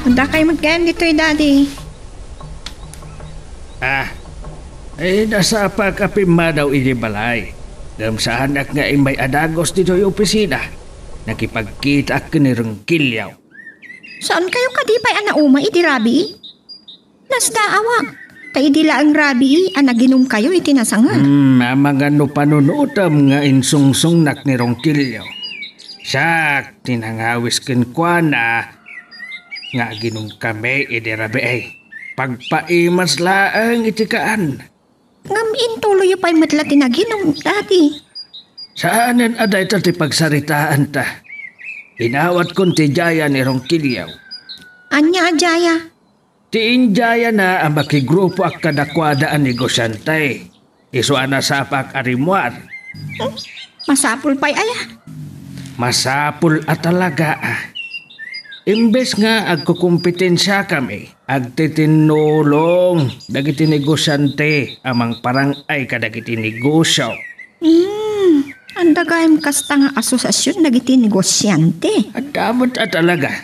Handa kayo mag-game dito daddy. Nasa pagkapima daw ini balay. Dam sa anak nga may adagos dito yung opisina. Nakipagkita ka ni Ronquillo. Saan kayo kadipay anauma iti rabi? Nasdaawa. Kay dila ang rabi anaginom kayo iti nasangan. Mga no panunutam nga insungsung nak ni Ronquillo. Sak, tinangawis kinkwana nga ginom kami iti rabi Pagpaimas laang itikaan. Ngamin tuloy pa'y matla tinaginom, daddy. Saanan aday ta ti pagsaritaan ta? Inawat kon ti jaya ni Ronquillo. Anya jaya? Ti injaya na ang makigrupo ak kadakwadaan negosyantay. Iso ana sapak arimuar. Masapul pa'y aya? Masapul at talaga Imbes nga agkukumpetensya kami, agtitinulong dagiti negosyante amang parang ay kadagiti negosyo. Ang dagayam kasta nga asosasyon dagiti negosyante. At damot at talaga,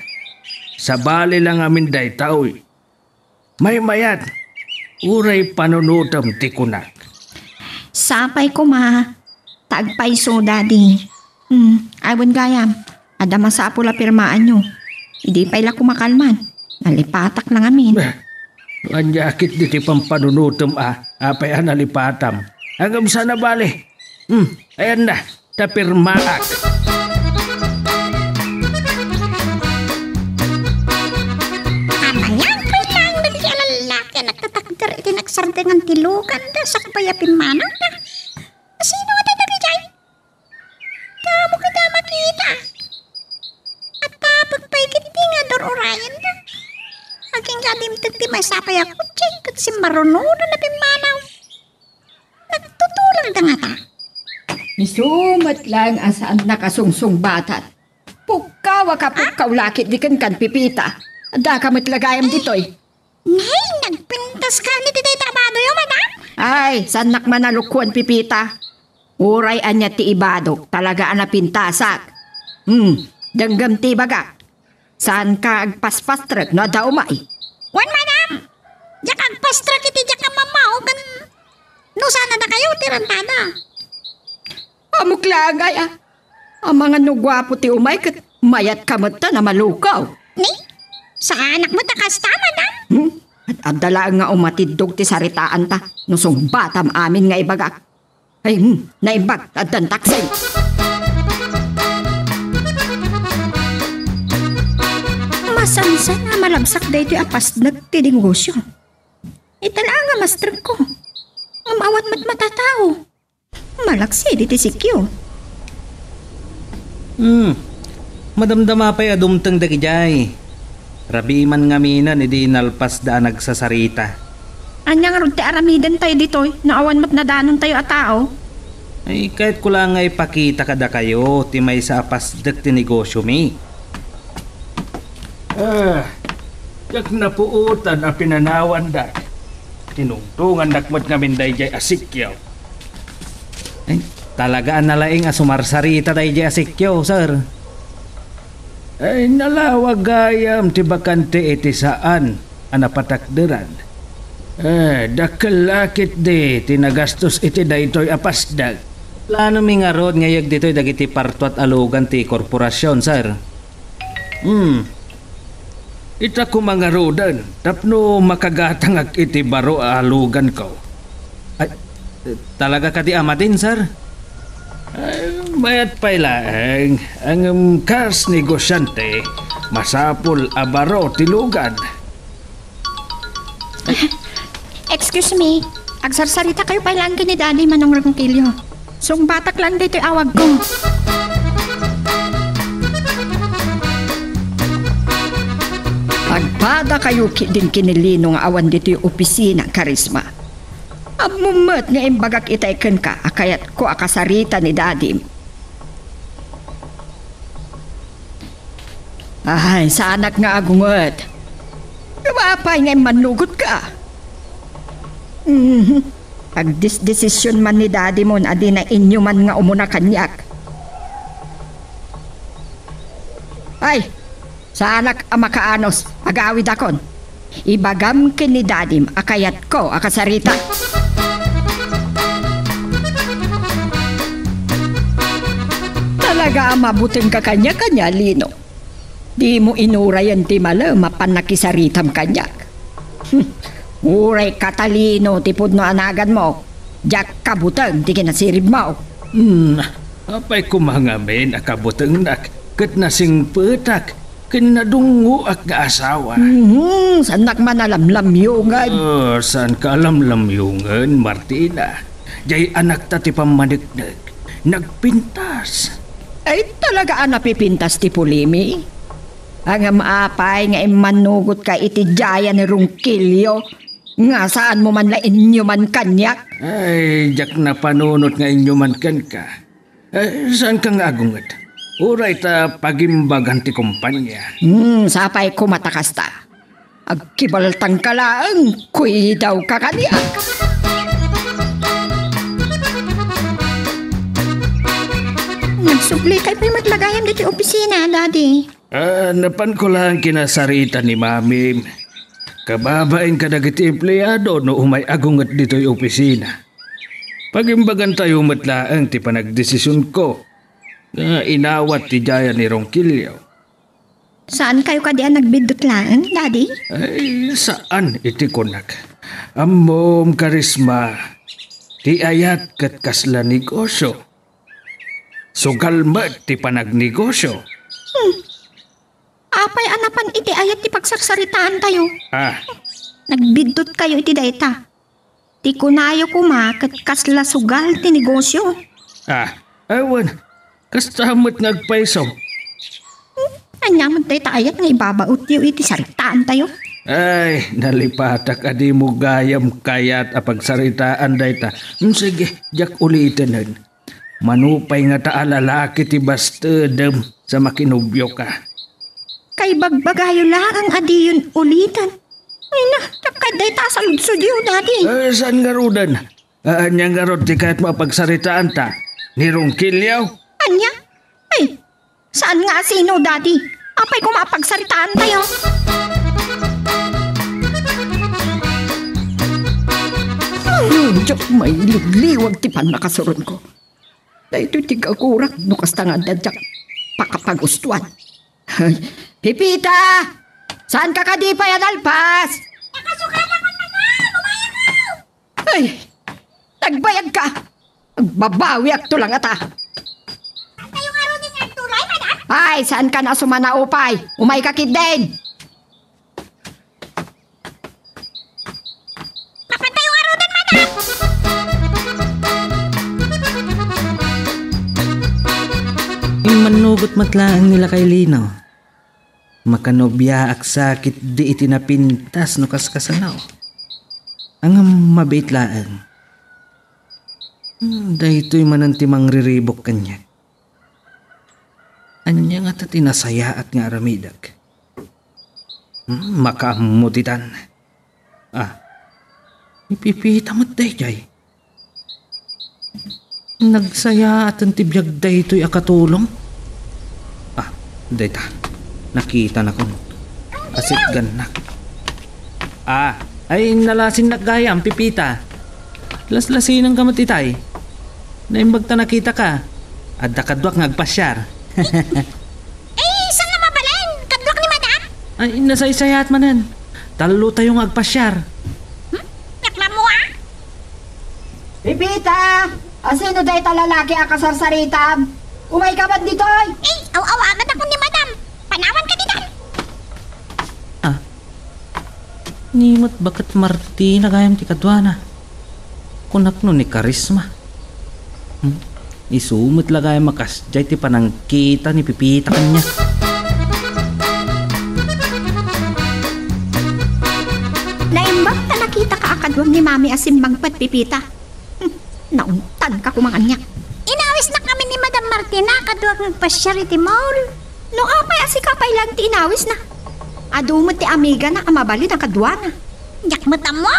sa bali lang amin day taoy. May mayat, uray panunutam tikunak. Sapay ko tagpay so daddy. Awan gayam, ada masapul a pirmaan nyo. Hindi pa ila kumakalman. Nalipatak lang amin. Anyakit diti pampanunutom apay nalipatam. Hanggang sana bali. Ayan na, tapirmaak. Amanyan pa lang dali alalaki nagtatakder iti nagsardengan tilukan da sa kapayapin manang na. Sino ka tatagijay? Kamo kita makita. At pagpaigit di nga dorurayan na. Aking kadimtag di may sapay ako, chay, kat si maruno na pimanaw. Nagtutulang da nga ta. Misumat lang asaan nakasungsong batat. Pukawa ka pukaw lakit di kan pipita. Ada ka matlagayam ditoy. Nay, nagpintas ka ni titay tabado yung madam. Ay, sanak manalukuan pipita. Uray anya ti ibado, talaga anapintasak. Danggam ti baga. Saan ka agpaspastrag no daw mai? Wan madam, jak agpastrak iti jak ka mamaw kan no sana na kayo tirantada. Amuklagay Ang mga nugwapo ti umay kat mayat kamata na malukaw. Ni, sa anak mo takas ta madam. At adala nga umatidog ti saritaan ta nusong batam amin nga ibagak. Ay, naimbag at dantaksay. Masansan na malabsak dahito apas nagtidingosyo. Itala nga master ko. Amawat matatao. Malaksi di tisikyo. Madamdama pa'y adumtang dagijay. Rabi man nga minan idi nalpas da nagsasarita. Anyang rod ti aramidan tayo ditoy. Naawan mat nadanon tayo a tao. Ay kahit ko lang ay pakita kada kayo ti may sa apas ti negosyo mi. Jak napuutan a pinanawan dak. Tinungtungan dakmat ngamin dayjay asikyaw. Ay, talagaan na laing asumarsarita dayjay asikyaw, sir. Ay nalawag gayam ti bakante iti saan anapatakderan. Dakalakit di tinagastos iti daytoy apasdag. Plano mi nga rod ngayag dito'y dagiti parto at alugan ti korporasyon, sir. Ita ko mga rodan, tapno makagatangag iti baro alugan ko. Ay, talaga ka di ama din, sir? Mayat pa'y laeng, ang kas negosyante, masapul a baro tilugan. Excuse me, agsarsarita kayo pa lang ni Daddy Manong Rangkilyo. Sung batak lang dito awag ko. Agpada kayo din kinilino nga awan dito yung opisina, Karisma. Amumat nga imbagak itaikan ka, akayat ko akasarita ni Daddy. Ay, sa anak nga agungot. Kapapay nga manugot ka. Pag desisyon man ni Daddy mo, adi na inyo man nga umuna kanyak. Ay, sa anak ang makaanos, agawid akon. Ibagam kin ni Daddy, akayat ko akasarita. Talaga ang mabuting ka kanya-kanya, Lino. Di mo inurayan ti mala, mapanakisaritam kanyak. Uray katalino, tipod no anagan mo. Jak kabutang, di kinasirib mo. Apay kumangamin akabutang nak, kat nasing petak, kinadungo ak nga asawa. Sanak man alamlamyungan. Saan ka alamlamyungan, Martina? Jay anak tati pamadagdag, nagpintas. Ay talaga napipintas ti Pulimi. Ang maapay nga imanugot ka iti jaya ni Rungkilyo. Nga saan mo man la inyo man kanyak? Ay, jak na panunot nga inyo man kan ka. Saan ka nga agungat? Uray ta pagimbagan ti kumpanya. Sapay ko matakas ta. Agkibaltang kalaang kuy daw ka kanyak. Nagsubli kay pa matlagayam dito opisina, Daddy. Napan ko lang kinasarita ni Mami. Kababain ka dagiti empleyado no umay agungat dito yung opisina. Pagimbagan tayo matlaang ti panagdesisyon ko. Inawat ti jaya ni Rongkilyo. Saan kayo kadian nagbidot lang, Daddy? Ay, saan iti kunak? Amom Karisma. Ti ayat kat kasla negosyo. Sugalmat ti panagnegosyo. Apay anapan iti ayat ti pagsarsaritaan tayo. Nagbidot kayo iti dayta. Ti kunayo kumakat kasla sugal ti negosyo. Awan. Kastamat ngagpaisaw. Anyaman tayo ayat nga ibabaot yu iti saritaan tayo. Ay, nalipatak adi mo gayam kayat apagsaritaan dayta. Sige, jak ulitin. Manupay nga taalalaki ti bastedem sa makinubyo ka. Kay bagbagayo lang ang adi yun ulitan. Ay na, takaday ta sa ludsod yun, Daddy. Saan nga rudan? Anya nga rod ti kahit mapagsaritaan ta? Ni Rongkilyo? Anya? Ay, saan nga sino, Daddy? Apay ko mapagsaritaan tayo. Diyak may ligliwag ti pan nakasuron ko. Dahito tigagurak no kastangan dadyak pakapagustuan. Pipita! Saan ka di pa yan alpas? Nakasuka naman na na! Lumayan ka! Ay! Nagbayad ka! Magbabawi at tulang ata. At tayo nga rin yung tulay, madam? Ay! Saan ka na sumanaupay? Umay ka kid din! Kapan tayo nga rin, madam? Manugot matlaang nila kay Lino. Makanobya ak sakit di itinapintas no kaskasanaw. Ang mabitlaan. Dahito'y manantimang riribok kanya. Anya nga ta tinasaya at nga aramidag. Makamutitan. Ipipita mo't day jay. Nagsaya at ang tibiyag day ito'y akatulong. Dayta. Nakita na kong kasitgan na. Ay nalasin na gaya ang pipita. Laslasin ang kamot itay. Naimbag ta nakita ka. At nakadwak ngagpasyar. Saan na mabalin? Kadlok ni madam? Ay nasaysayat manan. Talo tayong agpasyar. Yakma mo Pipita! Asino day talalaki akasarsaritan? Umay ka ba't dito? Aw-awagan ako ni madam. Panawan ka dito. Nimot bakat Marti nagayam ti kadwana. Kunak no ni karisma. Isumot lagay makas jay ti panangkita ni pipita kanya. Naimbang na nakita ka akadwam ni Mami asimbang pat pipita. Nauntan ka kumangan niya. Inawis na kami ni Madam Martina kaduwag ng pasyarity mall. No apay asikapay lang ti inawis na. Adumot ti amiga na amabali na kadwana. Yakma mo?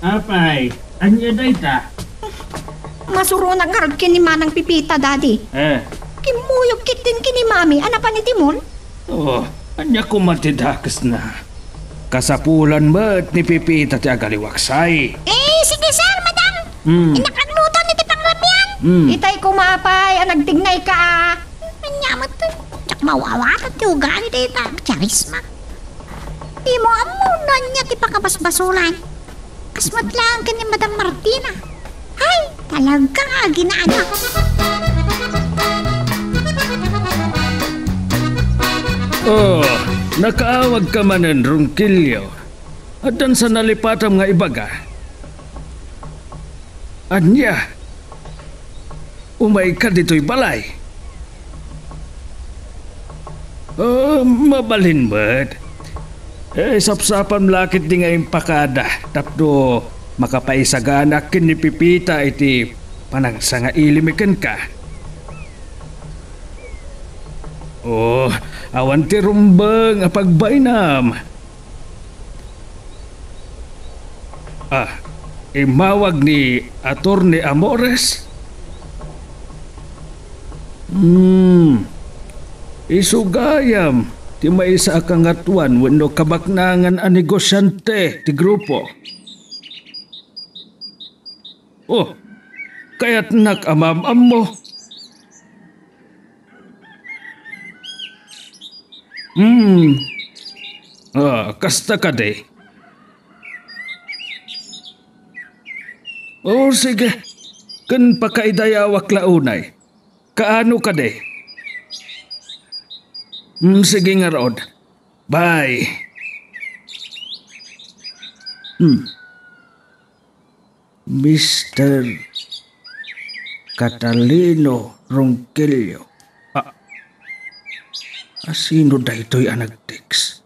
Apay, anya dayta? Masuro na ngarag kini manang pipita, daddy. Kimuyog kit din kini Mami, ana pa ni Timon? Anya ko matidakas na. Kasapulan ba't ni pipita ti agaliwaksay? Sige sir, madam. Inakagluto ni tipang ramyan. Itay ko maapay, nagtignay ka. Manyamat to. Tsak mawawatan ti ugali dita. Charisma. Di mo amunan niya ti pakabasbasulan. Kasmat lang ka ni Madam Martina. Ay, talagang aginaanak. Nakaawag ka manan Ronquillo. At dan sa nalipatam nga ibaga. Anya, umay ka dito'y balay. Mabalin ba't? Sapsapan lakit di nga impakada. Tapno makapaisaganak kin ni pipita iti panangsa nga ilimikan ka. Awan ti rumbang apagbainam. Imawag ni Attorney Amores? Isugayam. Ti may isa kang atuan wenno kabaknangan a negosyante ti grupo. Kaya't nakamamam mo. Kasta ka de. Sige. Kan pakaidayawak launay. Kaano ka de? Sige nga Rod. Bye. Mr. Catalino Ronquillo. Sino da ito'y anag-text?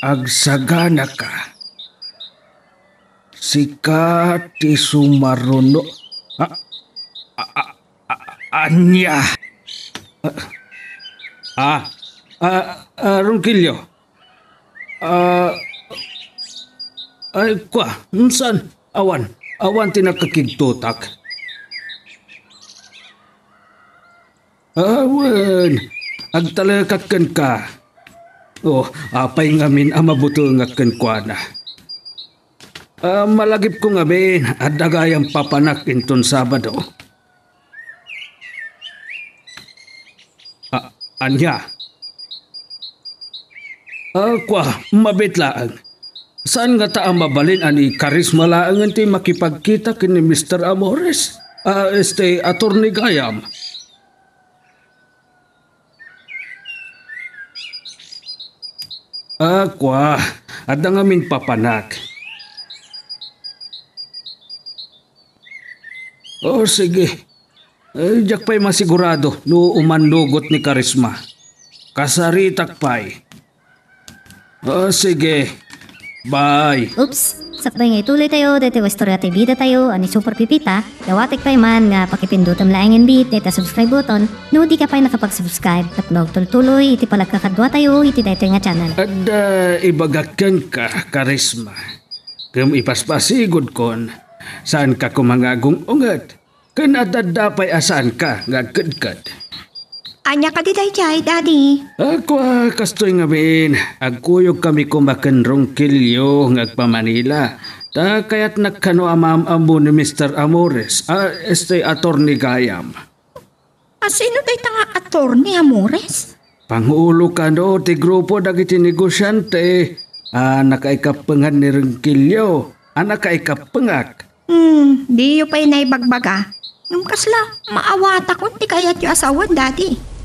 Agsagana ka. Sikat ti sumaruno. Anya. Ronquillo. Ay, kwa, saan? Awan tinakakigtutak. Awan, agtalakat kan ka. Apay ngamin amabutungak kan kwa na. Malagip ko ngamin at dagayang papanak inton Sabado. Anya? Kwa, mabitlaan. Saan nga ta mabalin ani karisma laang ti makipagkita kini Mr. Amores? Attorney Gayam. Kwa, at ngamin papanak. Sige. Diyak pa'y masigurado no umandugot ni karisma. Kasaritak pa'y. Sige. Bye. Oops, sakbay nga ituloy tayo, dito istorya tayo bida tayo, ani Super Pipita, dawatik pa man nga pakipindutan laing beat, dito subscribe button, no di ka pa nakapag-subscribe, at magtuloy-tuloy, iti palagkakadwa tayo, iti dito nga channel. At ibagakan ka, karisma. Kum ipaspasigod kon, saan ka kumangagong ungat? Kanadadapay asaan ka, nga kadkad. Anya ka di dayjay, daddy. Ako kastoy nga bin, agkuyog kami kumakanrong kilyo ngagpamanila. Ta kaya't nagkano amam-amo ni Mr. Amores, este attorney Gayam. Sino day tanga attorney Amores? Pangulo ka no, ti grupo dagiti negosyante. Nakaikapangan ni Rengkilyo, nakaikapangak. Di yu pa'y naibagbaga. Yung kasla, maawata ko, ti kayat yu asawan, daddy.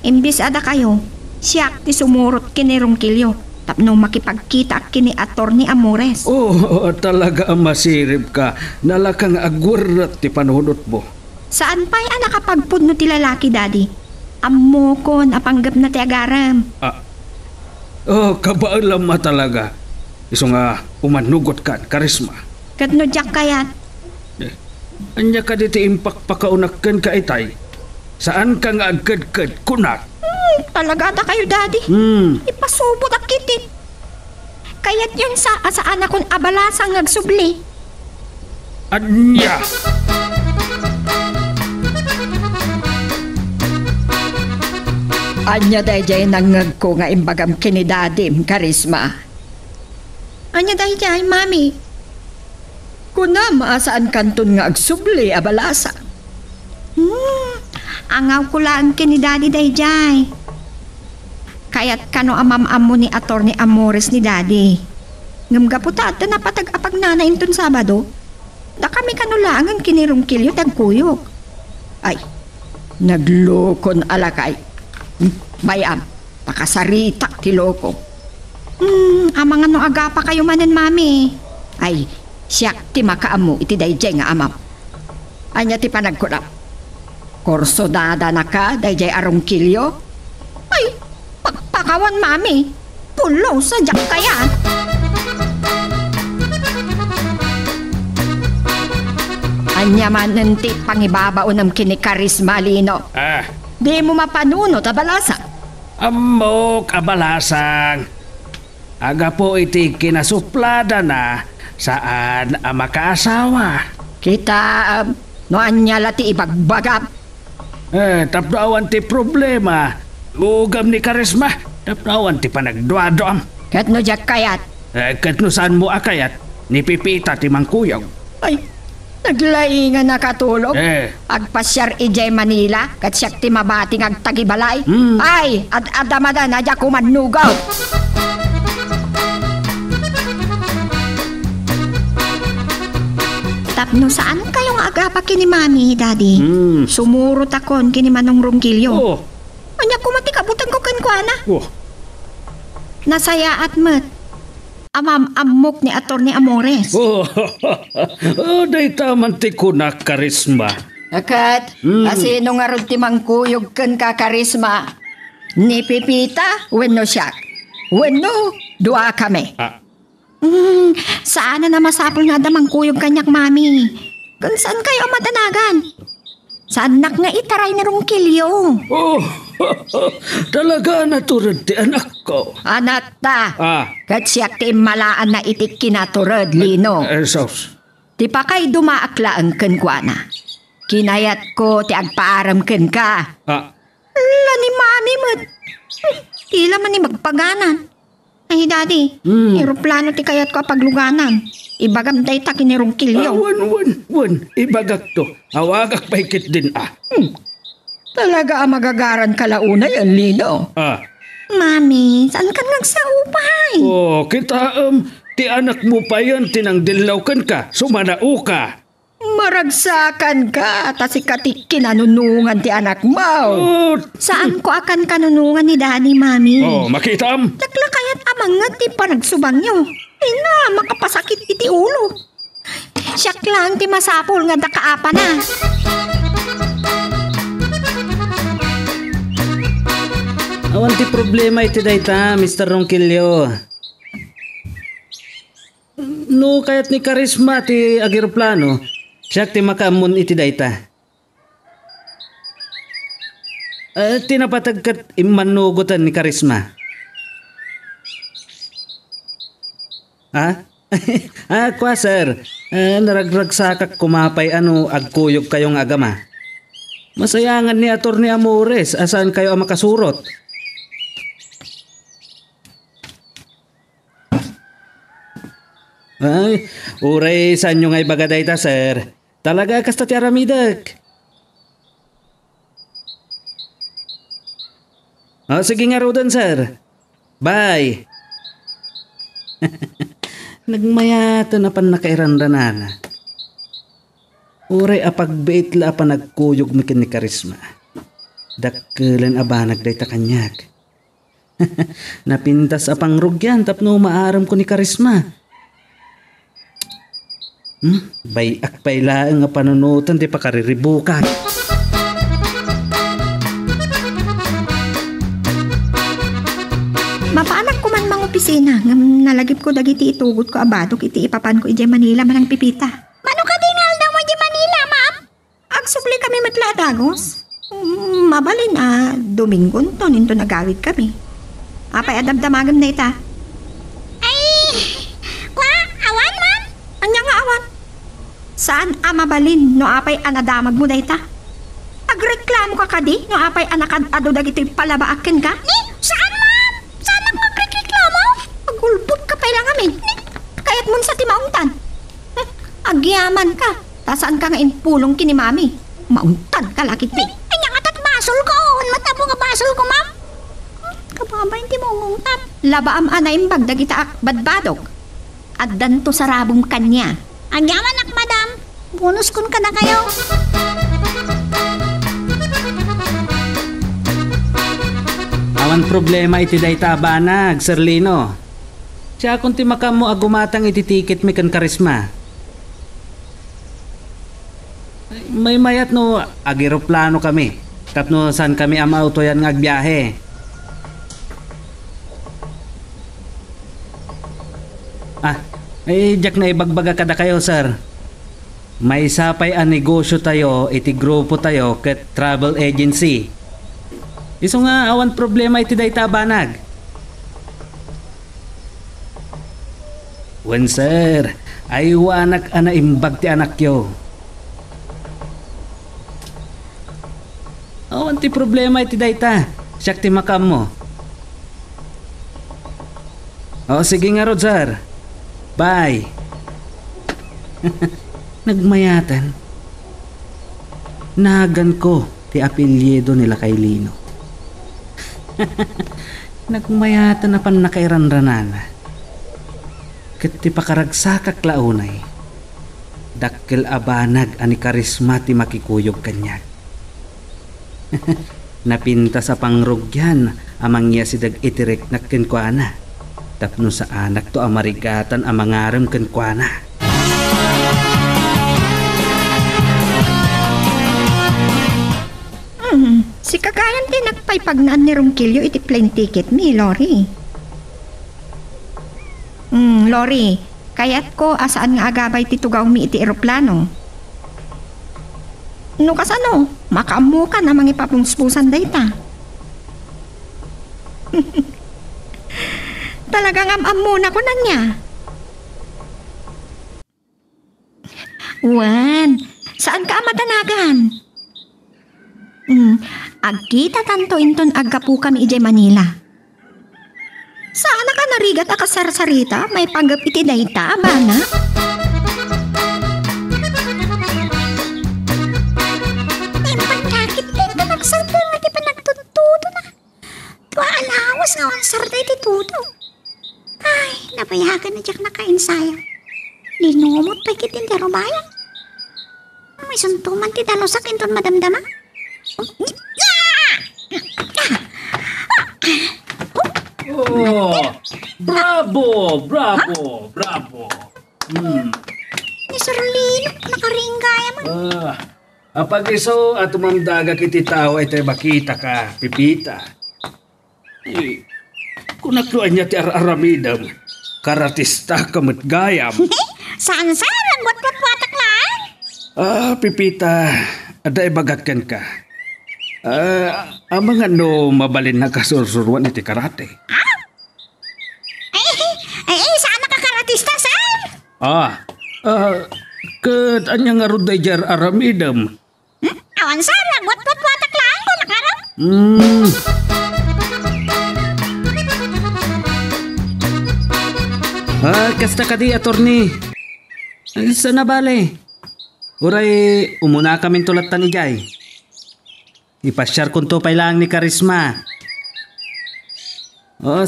Imbis ada kayo, siyak ti sumurot kini Rungkilyo, tapno makipagkita kini attorney Amores. Talaga masirib ka, nalakang agwarat ti panunot mo. Saan pa'y nakapagpudno ti lalaki, daddy? Ammo ko, napanggap na ti agaram. Kabaalam ma talaga. Iso nga, umanugot ka, karisma. Katno jak kayat? Anya ka diti impakpakaunakan ka itay. Saan ka nga agkad-kad kunak? Talaga ata kayo, daddy. Ipasubot ang kitit. Kaya't yun saan akong abalasang nagsubli. Anya! Anya dayjay nangag ko nga imbagam kini dadim, karisma. Anya dayjay, mami? Kuna maasaan kanton nga agsubli abalasa. Angaw ko lang kini daddy dayjay. Kaya't kano amam-amo ni attorney Amores ni daddy. Ngamgaputa at napatag-apag nanain ton Sabado. Da kami kanulangan kini Rungkilyo tagkuyok. Ay, naglokon alakay. Bayam, pakasaritak ti loko. Amang ano aga pa kayo manen, mami. Ay, siyak ti makaamu iti dayjay nga amam. Anya ti panagkulap. Korso dada na ka, dayjay Arungkilyo? Ay, pagpakawan, mami. Pulo sa jak kaya. Anya man nanti pangibabaon ng kini karisma, Lino. Di mo mapanunot abalasa. Amok abalasang. Aga po iti kinasuplada na saan ang makaasawa. Kita, no anya lati ibagbagap. Tapnawan ti problema. Ugam ni karisma. Tapnawan ti panagduadoam. Kat no jak kayat. Kat no saan mo akayat. Ni Pipita ti mangkuyaw. Ay, naglaingan nakatulog. Agpasyar ijay Manila. Kat siyak ti mabating agtagibalay. Ay, adamada na jak kumanugaw. Tapno saan kayong agapa kini mami, daddy? Sumurot akon kini Manong Rungkilyo. Anya kumati kabutan ko kankwana. Nasaya at mat. Amok ni attorney Amores. Day taman ti kunak, karisma. Akat, asino nga ron ti mangkuyog kan ka karisma? Ni Pipita, wenno siyak. Wenno, dua kami. Saan na masapol nga damang kuyog kanyak, mami? Kung saan kayo matanagan? Sa anak nga itaray na Rungkilyo. Talaga naturad ti anak ko. Anak ta. Kat siyak ti malaan na itik kinaturad, Lino. Sos. Ti pa kay dumaaklaan ken kuana. Kinayat ko ti agpaaram ken ka. Ala ni mami mo. Tila man ni magpaganan. Ay, daddy, aeroplano ti kayat ko pagluganan. Ibagam day ta kini Rungkilyo. Wan, ibagak to. Awagak paikit din Talaga magagaran kalauna yan, Lino. Mami, saan ka nagsaupay? Kita ti anak mo pa yan, tinangdilawkan ka, sumanao ka. Maragsakan ka, tasi katik kinanunungan ti anak mo. Saan ko akan kanunungan ni daddy, mami? Makitam. Takla kaya't amangat ti panagsubang nyo. Makapasakit iti ulo. Siyak lang ti masapol nga dakaapa na. Awan ti problema iti dayta, Mr. Rungkilyo. No kayat ni Karisma ti agiroplano, siya ti makaamon iti dayta. Tinapatagkat imanugutan ni Karisma. Ha? Kwa sir, naragragsakak kumapay agkuyog kayong agama. Masayangan ni Atty. Amores, asan kayo ang makasurot? Ay, uray saan nyo nga'y bagaday ta, sir? Talaga kasta ti aramidag. Sige nga rodan, sir. Bye. Nagmayata na pan nakairandanana. Uray apagbeet la pa nagkuyog mikin ni Karisma. Dakkelan abanag day ta kanyak. Napintas apang rugyan tapno maaram ko ni Karisma. Bayak pailaang nga panunutan di pa kariribukan. Mapaanak ko man mang opisina, ngam nalagip ko dagiti itugot ko abadok iti ipapan ko iti Manila manang pipita. Mano ka dingal daw mo di Manila, ma'am? Agsubli kami matlatagos. Mabalin Domingon to ninto nagawid kami. Apay adamdamagam na ita. Ay, kwa, awan, ma'am? Anya nga awan? Saan mabalin no apay anadamag mo na ita? Agreklamo ka kadi no apay anakad ado dagiti palabaaken ka? Ni, saan, ma'am? Saan ako magreklamo? Agulbot ka pa lang amin. Kaya't mun sa timaungtan. Agyaman ka. Tasaan ka nga inpulong kini mami. Maungtan ka lakit Ni, anya nga tat basol ko. Matabo nga basol ko, ma'am. Kababa hindi mo ngungtap. Labaam anaim bagdagita badbadog. At danto sa rabong kanya. Agyaman ak, madam. Bonus kun ka na kayo. Awan problema iti dayta abanag, Sir Lino. Siya kung ti makam mo agumatang iti tiket mi kan Karisma. May mayat no agiroplano kami. Tapno saan kami amauto yan nga agbiyahe. Diyak na ibagbaga kada kayo, sir. May sapay ang negosyo tayo, iti grupo tayo ket travel agency. Iso nga awan problema iti dayta banag. Wen sir, ay wanak ana imbag ti anak yo. Awan ti problema iti dayta. Siyak ti makam mo. Sige nga rod, sir. Bye. Nagmayatan. Nagan ko ti apelyido nila kay Lino. Nagmayatan na pan nakairanranana. Ket ti pakaragsakak launay. Dakkel abanag ani Karisma ti makikuyog kanyag. Napinta sa pangrugyan amang iya si dag itirek nakken ko ana. Tapno sa anak to amarigatan amangaram ken ko ana. Si kagayan din nagpaypagnaan ni Ronquillo iti plane ticket mi, Lori. Lori, kayat ko asaan nga agabay titugaw mi iti eroplano. No kasano, makaamu ka na mga ipapungspusan dayta. Talagang amamu na ko na niya. Wan, saan ka matanagan? Agkita tanto inton aggapu kami ijay Manila. Saan ka narigat akasarsarita? May panggap iti dayta, bana? Pagkakit din ka nagsalpo nga di pa nagtututo na. Tualawas nga ang sarda iti tuto. Ay, napayagan na diyak nakainsaya. Linumot pa kitin ti rubayan. May suntuman ti dalusak inton madamdama. Bravo! Ni Sir Lino, nakaringgaya man. Apag iso at umamdaga kiti tao ay tayo makita ka, pipita. Kung nakluan niya ti aramidam, karatista kamot gayam. Saan ang wat-wat-watak lang? Pipita, ada ibagakan ka. Amang ano mabalin na kasursuruan iti karate. Saan nakakaratista, sir? Ket anya nga ruday jar aramidam. Awan, sir, ang wat-wat-watak lang ko nakarap. Kasta ka di, attorney. Sa nabale. Uray, umuna kami tulatan ni Jay. Ipasyar kong tupay lang ni Karisma.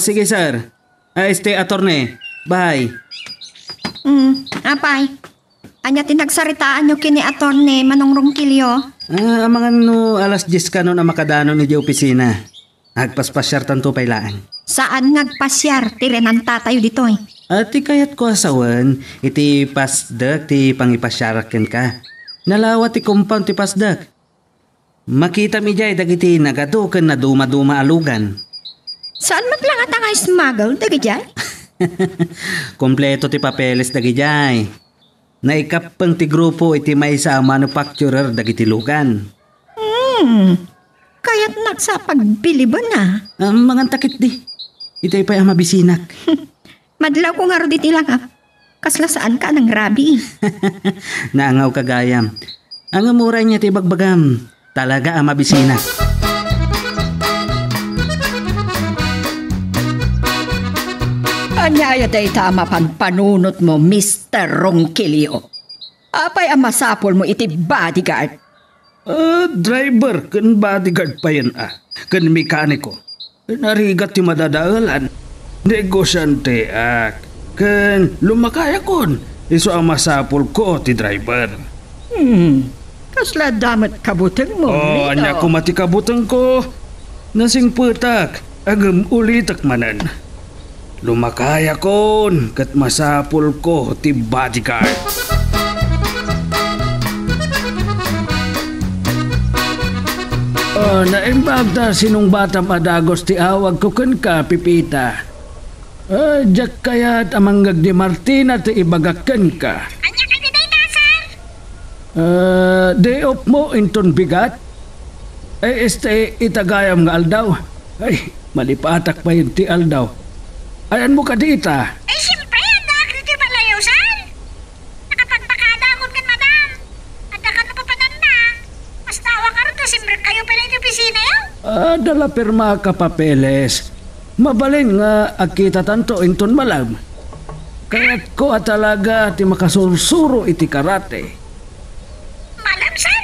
Sige sir. Attorney. Bye. Apay. Anya tinagsaritaan nyo kini Attorney Manong Ronquillo. Mga no, alas 10 ka no na makadano ni Jay opisina. Agpaspasyar tanto pay lang. Saan ngagpasyar? Tirenan tatayo dito eh. Ati kayat ko asawan, iti pasdak ti pangipasyaraken ka. Nalawat ti compound ti pasdak. Makita mi jay dagiti nagaduken na duma-duma alugan. Saan maglang at ang smuggle, dagijay? Kompleto ti papeles dagijay. Naikapang ti grupo iti may sa manufacturer dagiti lugan. Kaya't nagsapagbilib na. Mga takit di. Ito'y pa'y mabisinak. Madlaw ko nga ro diti lang Kasla saan ka ng rabi? Naangaw kagayam. Ang amuray niya ti bagbagam. Talaga mabisinak. Anyaya day tama panunot mo, Mr. Ronquillo. Apay ang masapol mo iti bodyguard. Driver, kan bodyguard pa yan kan mekaniko. Narigat ti madadaalan. Negosyante kan lumakaya kon. Iso ang masapol ko ti driver. Kasla damat kabutang mo. Anya ko mati kabutang ko. Nasing putak, agam ulitak manan. Lumakaya kon, kat masapol ko ti bodyguard. Naimbagda sinong batang adagos ti awag ko kan ka, Pipita. Diyak kaya't amanggag di Martina ti ibagakan ka. Anya ka day na, sir? Day off mo inton bigat? Itagayam nga aldaw. Ay, malipatak pa yun ti aldaw. Ayan mo ka dita. Siyempre, ang di malayusan. Nakapagpakada akong kan, madam. At nakan napapanan na. Mas tawa ka rin, simmer kayo pala yung opisina yun. Dala pirma ka papeles. Mabalin nga akita tanto inton malam. Kaya't ko talaga ti makasursuro iti karate. Malam, sir?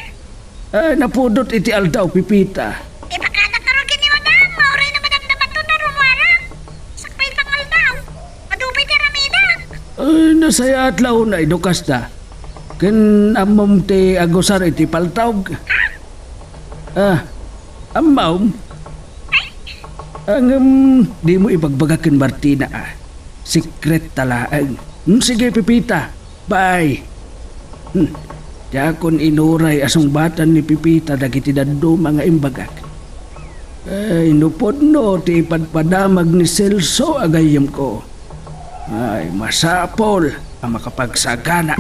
Napudot iti aldaw, Pipita. Ipakada ka rin kini, madam. Mauray na madam naman to na rumarang. Sakpay pang aldaw. Madupay ti ramida. Nasaya at launay no kasta. Ken amom ti agusar iti paltawg. Amom. Di mo ibagbagakin Martina Secret talaan. Sige Pipita. Bye. Yakon inuray asong batan ni Pipita dagiti dando mga imbagak. Inupod no ti ipadpadamag ni Celso agayam ko. Ay masapol ang makapagsagana.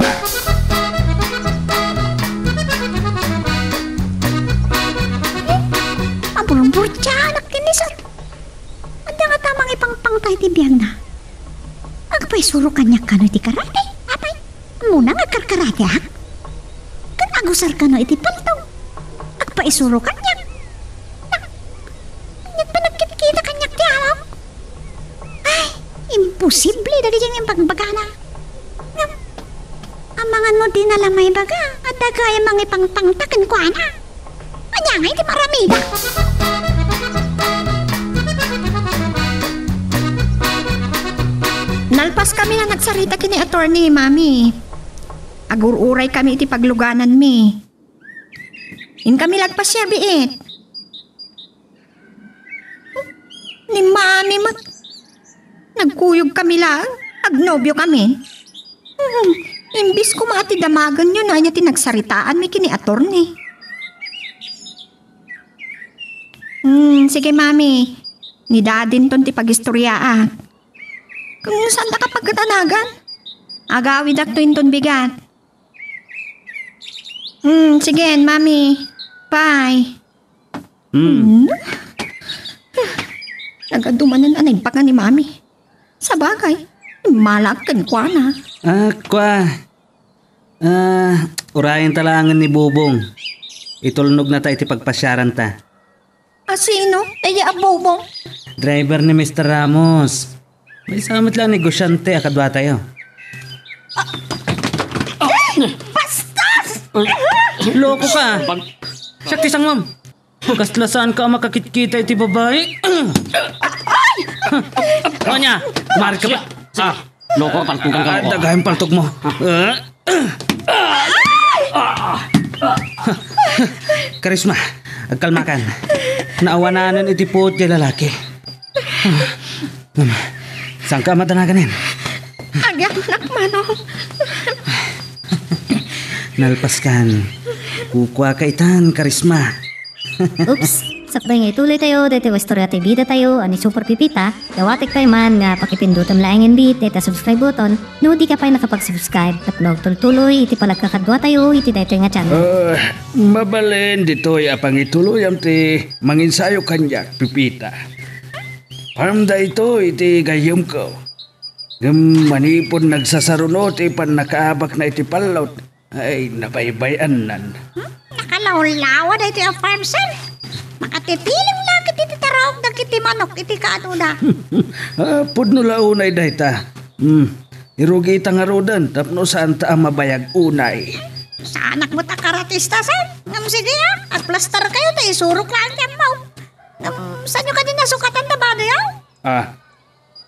Abulong-burtya, anak kinisat. Anda nga tamang ipangpang tayo ti biyang na. Agpay suro kanya ka no iti karate. Apay, muna nga karkarate ha. Kan agusar ka no iti paltaw. Agpay suro kanya. Nyak pa nagkita kanya ti awak. Ay, imposible dali dyan yung pagbagana. Ang mga no di nalamay baga. At dagay mga ipangpangtakan ko ana. Anya nga iti maramida. Nalpas kami na nagsarita kini attorney, mami. Agururay kami iti pagluganan mi. In kami lagpas siya, biit. Ni mami nagkuyog kami lang. Agnobyo kami. Imbis ko maati damagan yun na niya tinagsaritaan mi kini attorney. Sige mami. Ni dadin ton ti pagistorya Kung saan nakapagkatanagan? Agawid ak to inton bigat. Sige, mami. Bye. Nagadumanan anay pa ka ni mami. Sa bagay, malagkan kwa na. Urayan talangan ni Bobong. Itulnog na tayo iti pagpasyaran ta. Sino? Ay, abobong. Driver ni Mr. Ramos. May samot lang negosyante, akadwa tayo. Bastos! Loko ka! Sakti sang ma'am. Kaslasan ka makakitkita iti babae. Ano niya? Kumari ka ba? Loko, paltog ka. Dagahin paltog mo. Karisma, agkalmakan. Naawananan iti po ti lalaki. Saan ka matanaganin? Agyak nakmano. Nalpaskan. Kukwa ka itan, Karisma. Oops! Sakbay nga ituloy tayo, dito istorya ti bida tayo, ani Super Pipita. Dawatik tayo man nga pakipindutan laing bit, dito subscribe button. No di ka pa nakapag-subscribe, tapno tuloy, iti palagkakadwa tayo, iti dito nga channel. Mabalin dito'y apang ituluyam ti manginsayo kanya, Pipita. Paramda ito iti gayom ko. Ngam manipon nagsasarunot ipan nakaabak na iti palot. Ay, nabaybayan nan. Nakalawlawa na ito yung farm, sir. Makatipiling lang iti tarawag ng kiti manok iti kaanuna. Pudno launay dayta. Irugi itang arudan, tapno saan ta ang mabayag unay. Sa anak mo takaratista, sir. Ngam sige at plaster kayo na isurok lang yan mo. Saan nyo ka din nasukatan na ba niya?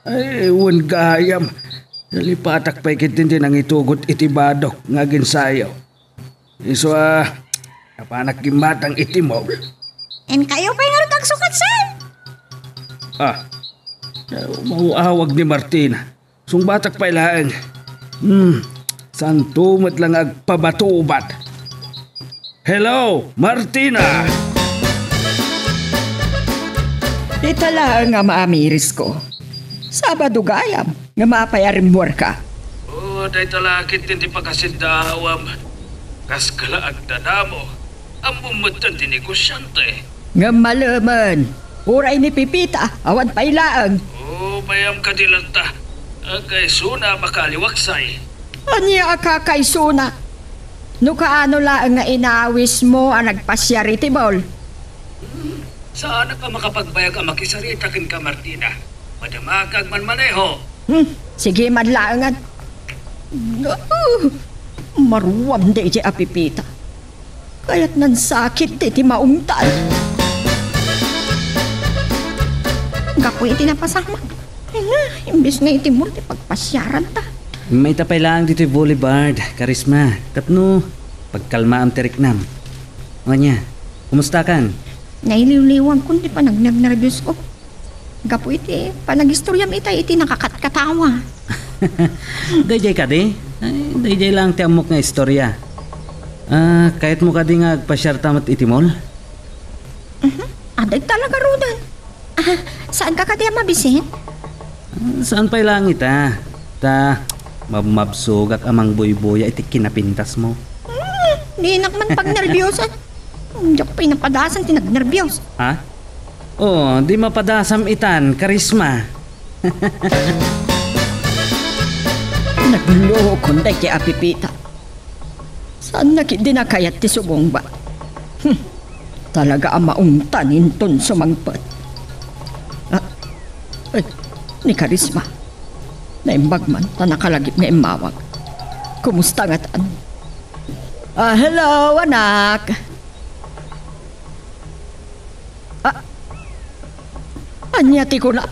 Ay, ewan gayam. Nalipatak pa ikitinti ng itugot iti badok nga ginsayo. Iso kapanak gimatang itimol. And kayo pa yung arutang sukat, sir. Mauawag ni Martina. Sung batak pa ilaan. Saan tumot lang agpabatubat. Hello, Martina! Itala nga maamiris ko. Sabado gayam, nga mapayarimwar ka. Day talakit hindi pagkasindahawam. Kas kalaag dadamo. Ang umutan di negosyante. Nga malaman, uray ni Pipita, awan pailaang. Bayam ka dilanta. Kay suna makaliwaksay. Anya kay suna? No kaano lang nga inawis mo ang nagpasyari tibol? Saan ka makapagbayag ang makisarita kin ka, Martina? Madamagag man maneho. Sige madlaangan. Maruwam di a Pipita. Kaya't nan sakit di maungtan. Gapoy iti napasama. Imbis nga iti mo ti pagpasyaran ta. May tapay lang dito yung boulevard, Karisma. Tapno, pagkalma ang teriknam. O niya, kumusta kan? Naililiwan kundi pa nagnag-nervyos ko. Gapoy iti, panagistoryam iti nakakatkatawa. Dayjay ka di? Dayjay lang ti amok nga istorya. Kahit mo ka di nga agpasyar tamat itimol? Aday talaga, Rodan. Saan ka kadi mabisin? Saan pa'y lang ita? Mabsugak amang boy-boya iti kinapintas mo. Di nakman pag nervyosan. Diyak pa'y napadasan tinag-nervyos. Di mapadasam itan, Karisma. Naglokon day kay Pipita. Saan nakindi na kayat ti subong ba? Talaga ang maungtanin ton sumangpat. Ni Karisma. Naimbag man, nakalagip nga imawag. Kumusta nga taan? Hello, anak. Anyati ko na.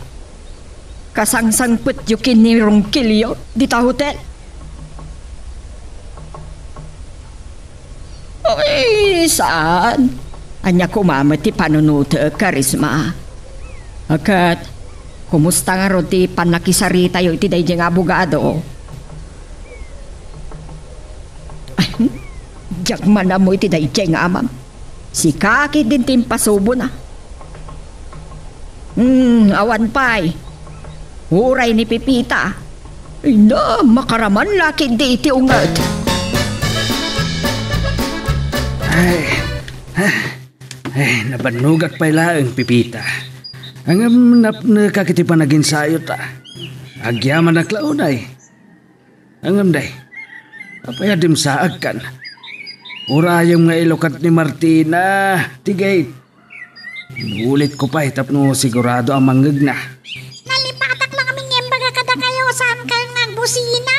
Kasangsangput yukin ni Rongkilyo di ta hotel. Ay, saan? Anya kumamati panunuto, Karisma. Akat, kumusta nga roti panakisarita yo iti dayjay nga abogado? Ay, diyak man mo iti dayjay nga amam. Si Kaki din timpasubo na. Awan pa'y. Huray ni Pipita. Ay na, makaraman laki di iti ungat. Nabanugat pa ilaang pipita. Ang nakakitipan naging sayo ta. Agyaman na klaunay. Ang day, papayadim saag kan. Urayong nga ilokat ni Martina. Tigay. Ulit ko pa tapno sigurado ang manggag na. Nalipatak lang kami ngembag kada kayo saan kayo nagbusina.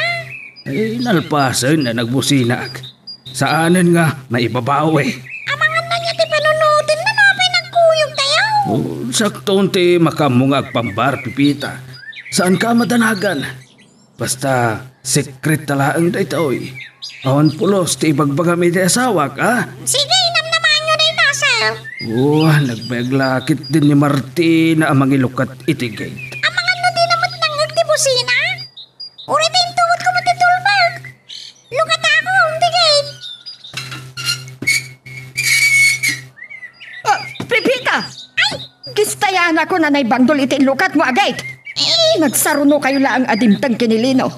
Nalpasan na nagbusina. Saanan nga maibabaw Amangan na niya ti panunutin na napay nagkuyog tayo. Sakton ti makamungag pambar pipita. Saan ka madanagan? Basta secret talaang da ito'y. Awan pulos ti ibagbagam iti asawak, ha? Sige, namnaman nyo na yung nasal. Nagbaglakit din ni Martina ang mangilukat itigay. Amangan no di naman nanggag ti busina. Ulit yung tuwad ko matitulbag. Lukat ako, tigay. Pipita! Gistayan ako na naibangdol iti lukat mo agay. Nagsaruno kayo lang adimtang kinilino.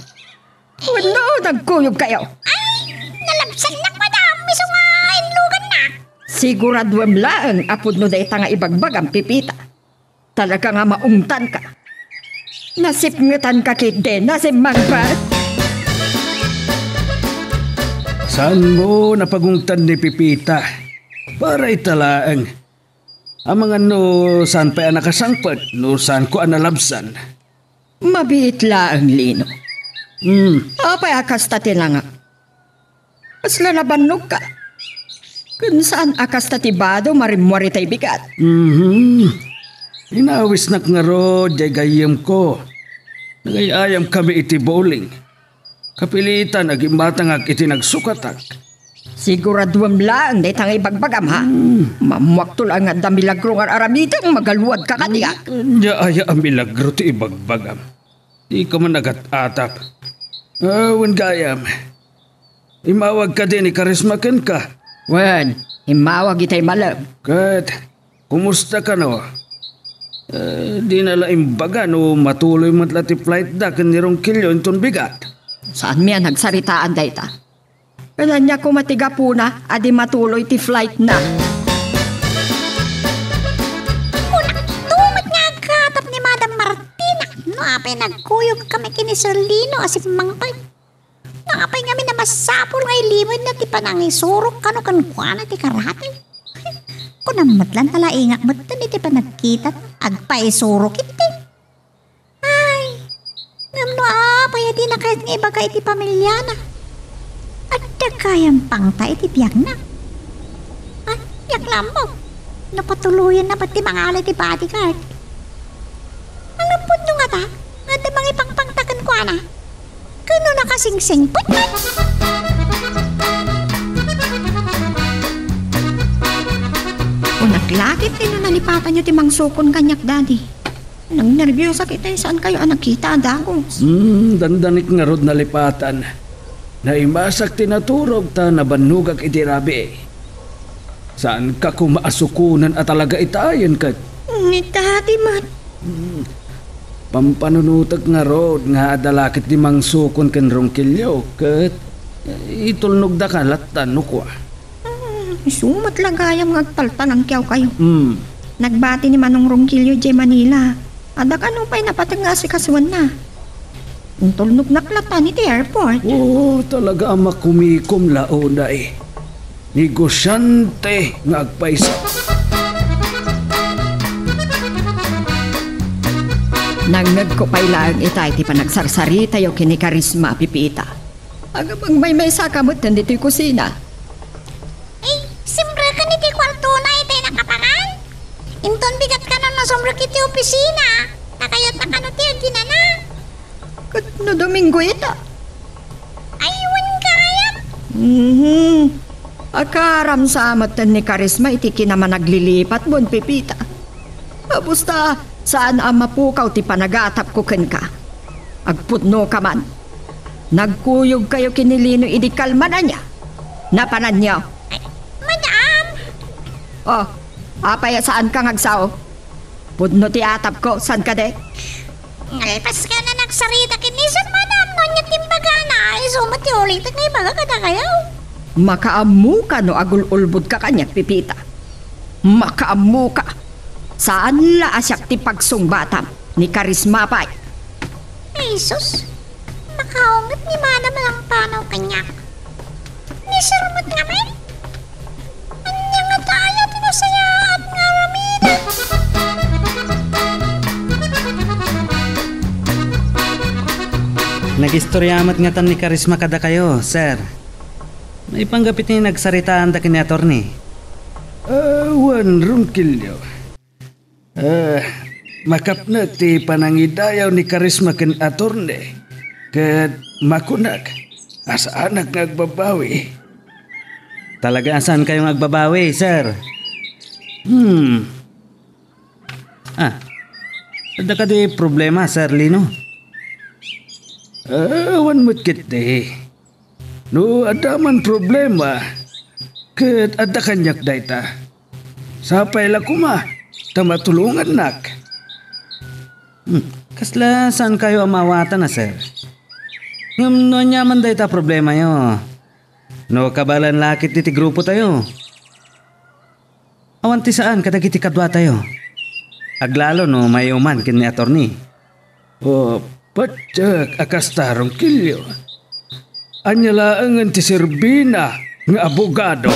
Wala, nagkuyog kayo. Nalabsan lang madam, miso nga inlugan na. Siguraduam lang apod no day nga ibagbag ang pipita. Talaga nga maungtan ka. Nasipngetan ka kit din, nasimangpat. Saan mo napagungtan ni Pipita? Para italaang. Ang mga no, saan pa nakasangpad, no saan ko analabsan. Mabiit lang, Lino. Apay akas tati lang nga. As lalabanog ka. Kung saan akas tatibado marimwari tay bigat. Inawis nak nga ro, jay gayam ko. Nagayayam kami iti bowling. Kapilitan, agimatang iti nagsukatak. Siguraduam lang, day tangay bagbagam ha. Mamuak lang nga damilagro nga aramitang magaluwag ka katiyak. Aya ang milagro ti ibagbagam. Di ka man nagat-atap. Wan gayam. Imawag ka din, ikarismakan ka. Wan, imawag itay malam. Kat, kumusta ka no? Di nala imbaga no matuloy matlati flight da kan nirong kilyo inton bigat. Saan miya nagsaritaan day ta? Kaya niya kumatiga po na, adi matuloy ti flight na. Tumat nga katap ni Madam Martina. No, apay nagkuyog kami kini Sir Lino asip mangpay. Nakapay kami na masapol ngay limod na ti panangisurok kano kankwana ti karate. Kung namatlan tala ingak ba't iti pa nagkita agpaisurok iti. Ay, namno apay adi na kahit nga iba ka iti pamilya na. At kayang pangta iti biyak na. At yak lambo. Napatuluyan na pati mga alay ti bodyguard. Ang ampun nyo nga ta, nga damang ipangpangtakan ko na. Kano nakasingsing put man. O naglakit din na nalipatan nyo timang sukon kanyak, daddy. Nang nervyosa kita, saan kayo nakita, dagos? Dandanik nga rod na lipatan. Naimasak tinaturog ta na banugag iti rabi. Saan ka kumaasukunan at talaga itayan ka? Ni daddy, mat. Pampanunutag nga rod nga adalakit di mang sukon ken rongkilyo ket itulnog da kalatan no kwa. Sumat lagayam ngagtaltan ang kiyaw kayo. Nagbati ni Manong Rongkilyo J. Manila. Adak ano pa'y napatag nga si kasuan na. Tulnog naklatan iti airport. Talaga ang makumikom laona Negosyante nga agpaisa. Nangnag ko pa'y lang itay ti panagsarsari tayo kini karisma pipita. Agabang may sakamot nandito'y kusina. Simbre ka ni ti kwarto na itay nakapangan. Inton bigat ka na nasumbre kiti opisina. Nakayat na ka na ti aginana. Kat no Domingo ita. Aywan kayam. Akaram sa amatan ni karisma iti kinaman naglilipat mon pipita. Babusta saan ang mapukaw ti panagatap ko ken ka. Agputno ka man. Nagkuyog kayo kinilino idikalma na niya. Napanan niyo. Madam. Apaya saan ka ngagsao? Pudno ti atap ko, saan ka de? Ngalpas ka na nagsarita kinisan, madam, no? sumat ti ulit ngay baga kada kayo. Makaamu ka no agul-ulbod ka kanyak, Pipita. Makaamu ka. Saan la asyak ti pagsungbatam ni Karisma pay? Ay, sus. Makaungat ni mana malang panaw kanyak. Ni sarmat nga may. Anya nga tayo tinasayaan nga ramida. Nagistoryamat nga tan ni Karisma kada kayo, sir. May panggapit ni nagsaritaan da kini attorney. Wan Rungkilyo. Makapna ti panangidayaw ni Karisma ken attorney. Ket makunag. Asa anak ngagbabawi. Talaga asan kayong agbabawi, sir? Ada ka di problema, Sir Lino? Wan mo't kit di. No, ada man problema. Ket ada kanyak dayta. Sapay la kuma. Tamatulungan nak. Kasla saan kayo amawatan na, sir? Ngam no nyaman dayta problema yo. No kabalan lakit ti grupo tayo. Awan ti saan kadagiti kadwa tayo. Aglalo no mayuman kin ni attorney. Patyak akas tarong kilyo. Anyala angan ti Serbina nga abogado.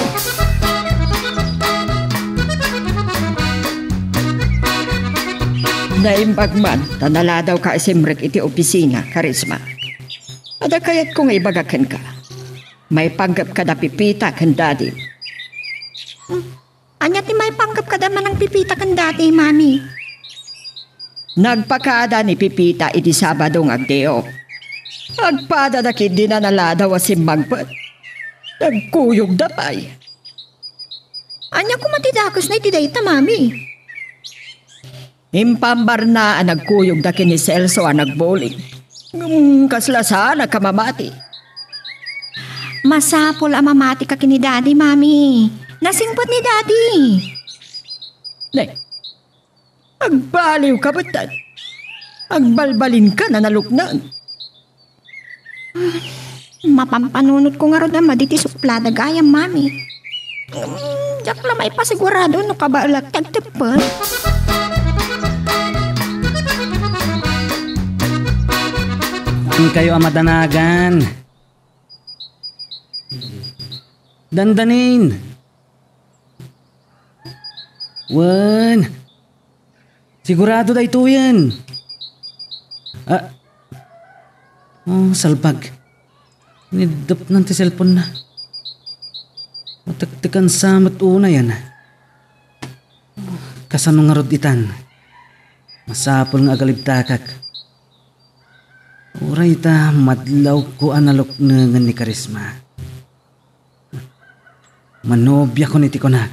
Naimbagman, tanala daw ka isimrek iti opisina, Karisma. Ada kayat kung ibagakan ka. May panggap ka na Pipita kan daddy. Anya ti may panggap ka da man ang Pipita kan dati, mami. Nagpakada ni Pipita iti Sabado ng agdeo. Agpada na kindi na naladaw asim magpat. Nagkuyog da pay. Anya kumatidakas na iti dayta, mami. Impambar na ang nagkuyog da kini Celso ang nagboling. Kaslasa na kamamati. Masapol ang mamati ka kini daddy, mami. Nasingpot ni daddy. Nay, agbaliw ka ba't? Agbalbalin ka na naluknan. Mapampanunot ko nga ron na maditi suplada gayam, mami. Diyak lang may pasigurado no kabalag tagtapot. Kayo amadanagan. Dandanin. Wan. Sigurado da ito yan. Salbag. Nidap ng ti cellphone na. Mataktikan sa matuna yan. Kasanong nga roditan. Masapol nga agalibtakak. Uray ta madlaw ko analok na nga ni Karisma. Manobya ko ni Tikonak.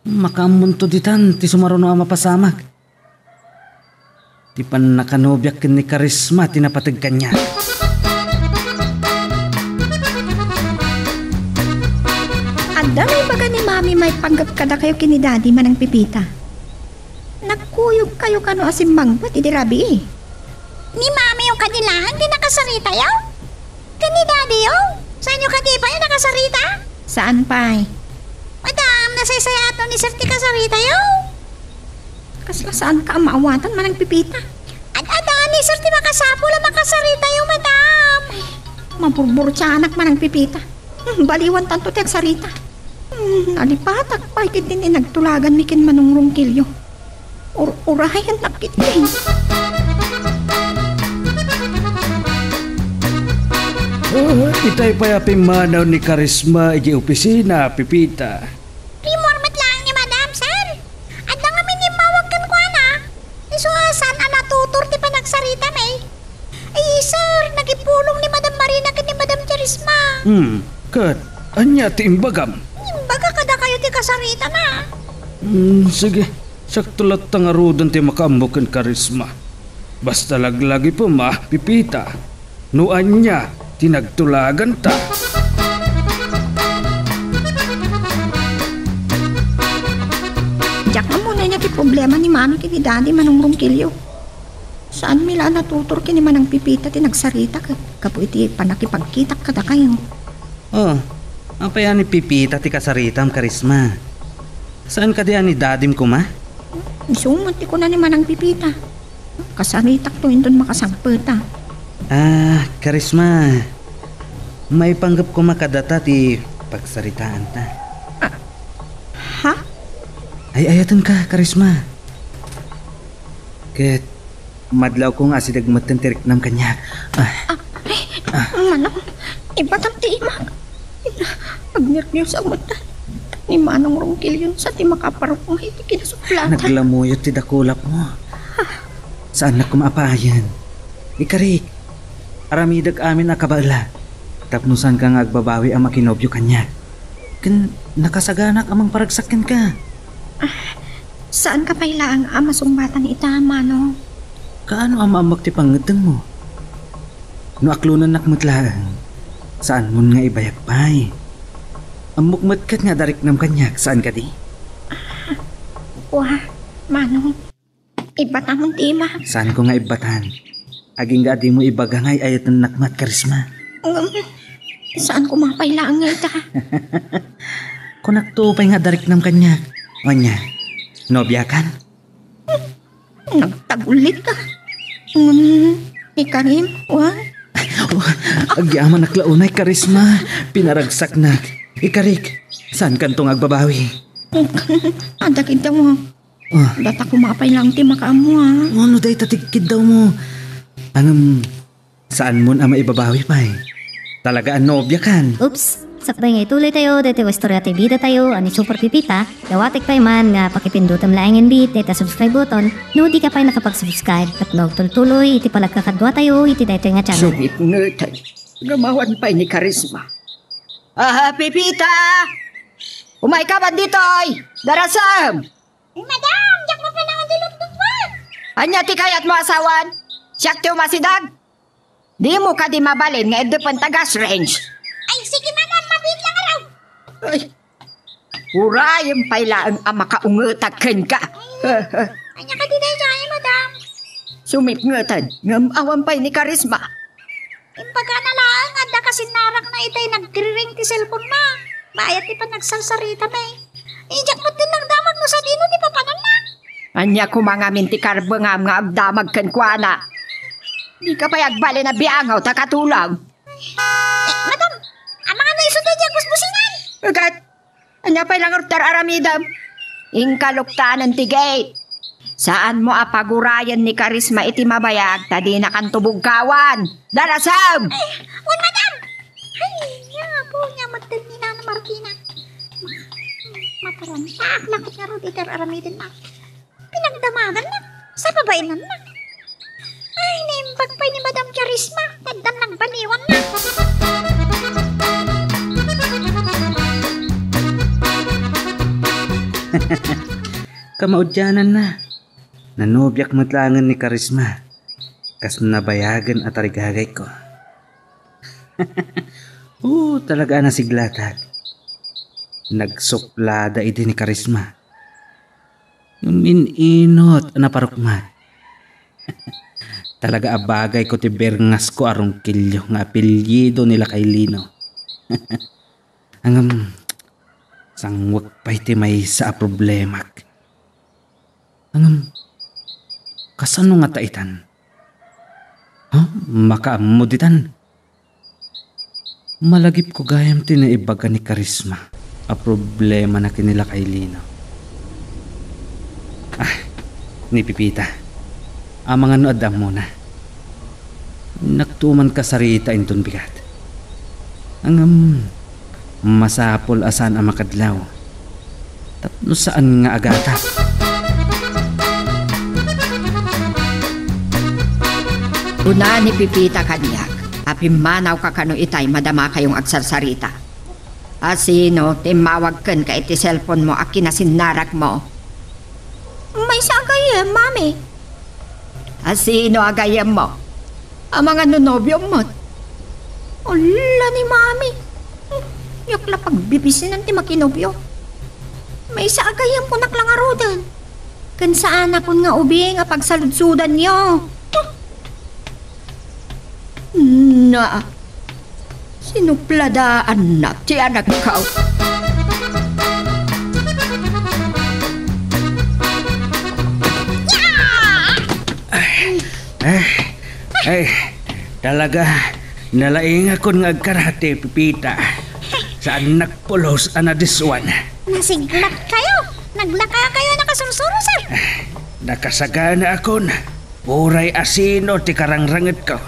Makamunto ditan ti sumaruno ang mapasamak. Ti pan nakanobya kin ni Karisma tinapatag kanya. Anda may baga ni mami may panggap kada kayo kini daddy man ang Pipita. Nagkuyog kayo kano asimbang ba't idirabi eh. Ni mami yung kanilahan di nakasarita yaw? Kani daddy yaw? Saan yung kadi pa yung nakasarita? Saan pa eh? Madam, nasaysayato ni Sir ti kasarita yaw? Kasla saan ka ang maawatan man ang Pipita? Ada ni Sir ti makasapo lang makasarita yaw, madam. Maburbur siya anak man ang Pipita. Baliwan tanto ti agsarita. Nalipatak pa ikit din nagtulagan mikin manong rungkilyo. Urayan nakit din. Itay payaping manaw ni Karisma iji opisina, Pipita. Primormat lang ni madam, sir. Ada nga minimawagkan ko na. Isuasan ang natutur ti panagsarita may. Ay, sir, nagipulong ni Madam Marina ken ni Madam Charisma. Kat, anya ti imbagam. Imbaga kada kayo ti kasarita na. Sige, sakto lat tangarudan ti makaambok ken Karisma. Basta laglagi po Pipita. No anya, tinagtulagan ta. Diyak na muna niya ti problema ni mami kini daddy manong rungkilyo. Saan mila natutur kini manang pipita ti nagsarita ka? Kapo iti panakipagkita kada kayo. Oh, apa yan ni Pipita ti kasaritam Karisma? Saan ka diyan ni dadim ko ma? Sumati ko na ni manang pipita. Kasaritak to indon makasangpeta. Ah, Karisma. May panggap ko makadata ti pagsaritaan ta. Ha? Ay ayatan ka, Karisma. Ket madlaw ko nga si dagmatan tirik nam kanya. Manang, ibatam ti imag. Agnerniyo sa mata. Ni manang rungkil yun sa ti makaparok mo iti kinasuplatan. Naglamuyot ti dakulap mo. Saan na kumaapayan? Ikarik, aramidag amin na kabala. Tapnusan ka nga agbabawi ang makinobyo kanya. Kan nakasaganak amang paragsakin ka. Saan ka paila ang amasumbatan ita, Manong? Kaano ang maamak ti pangadang mo? No aklunan nakmutlaan, saan mo nga ibayak pa'y? Ang mukmatkat nga darik nam kanyak, saan ka di? Wah, Manong, ibatamon ti ima. Saan ko nga ibatan? Aging ga di mo ibagangay ayat ng nakmat Karisma. Saan ko mapaila ang ita? Kunak to pa'y nga darik nam kanyak. O niya, nobya kan? Nagtagulit ka. Ikarim, wah? Agyaman naklaunay Karisma, pinaragsak na. Ikarik, saan kantong agbabawi? Ada kita mo. Data ko mapailang ti makaamo ha. Ano day tatikid daw mo? Saan mo na maibabawi pa eh? Talaga ang nobya kan? Oops! Sakbay nga ituloy tayo, dito istorya ti bida tayo, ani Super Pipita. Dawatik pa man nga pakipindutam laing bit, dito subscribe button. No di ka pa nakapag-subscribe, at tuloy iti palagkakadwa tayo, iti dito nga channel. Sumit ngutan. Gamawan pa ni Karisma. Pipita! Umay ka ba ditoy? Darasam! Madam, jak mo pa nang dilugtog ba? Anya ti kayat mo asawan? Siyak ti umasidag? Di mo ka di mabalin nga edepan tagas range. Ay, sige madam, mabit lang araw. Ay, urayang pailaan ang makaungutakan ka. Anya ka di tayo dyan, madam. Sumit ngutan, ngamawan pa ni Karisma. Impagka na lang, ada kasi narak na itay nagtiring ti cellphone na. Bayat di pa nagsalsarita na eh. Ijak mo din ng damag mo sa dino, di pa panan na. Anya kumangamin ti karbangam nga agdamag kan kuana. Di ka pa yagbali na biangaw ta katulang. Madam, ang mga naisod na dyan, busbusingan. Agad, anya pa ilang ortar aramidam. Ingkaluktanan ti gate. Saan mo apagurayan ni Karisma iti mabayag, tadi na kantubog kawan. Darasam! Wan madam. Ay, nga po niya magdal ni Nana Marquina. Maparamsak, lakot nga ro dito aramidin na. Pinagdamagan na, sa babainan na. Ay, naimpagpay ni Madam Charisma, tagdan ng baniwan na. Kamaudyanan na. Nanobyak matlangan ni Karisma. Kas nabayagan at arigagay ko. Talaga na siglatag. Nagsuplada iti ni Karisma. Mininot na parukmat. Talaga abagay ko ti Berngas ko arong kilyo nga apelyido nila kay Lino. Sangwag pa iti may sa problemak. Kasano nga taitan? Makaamuditan. Malagip ko gayam tinaibaga ni Karisma a problema na kinila kay Lino. Ni Pipita. Mga noadam muna. Naktuman ka sarita inton bigat. Masapol asan ang makadlaw. Tapno saan nga agata. Una ni Pipita kanyak. Apimanaw ka kano itay madama kayong agsarsarita. Asino, timawag kan ka iti cellphone mo at kinasinarak mo. May sagay mami. Asino agayam mo? Ang mga nunobyo mo. Ala ni mami. Yakla pagbibisin ng ti makinobyo. May sagayam po naklangarudan. Kan saan na po nga ubi nga pagsaludsudan niyo. Na, sinupladaan na ti anak ka. Ay, talaga, nalaing ako ng agkarate, Pipita. Saan nagpulos anadiswan? Nasiglat kayo. Naglaka kayo nakasursuro, sir. Nakasagana ako na. Uray asino ti karangranget ko.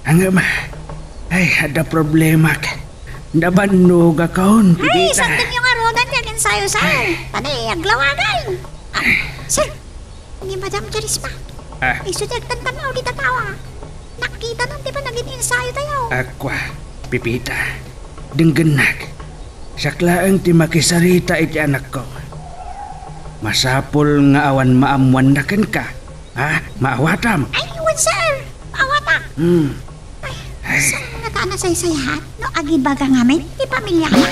Ang ay, ada problema ka. Nabanog ako, Ay, Pipita. sandin yung arudan yung ensayo, sir. Panay, aglawagan. Sir, ni Madam Charisma. Isudagtan tanaw di tatawa. Nakita nang di ba naging ensayo tayo? Akwa, Pipita. Denggenak. Saklaang ti makisarita iti anak ko. Masapol nga awan maamuan na ka. Ha? Maawatam. Ay, iwan, sir. Awata. Ay, saan nga ta na saysayahan? No, agibaga nga may, di pamilya ka na.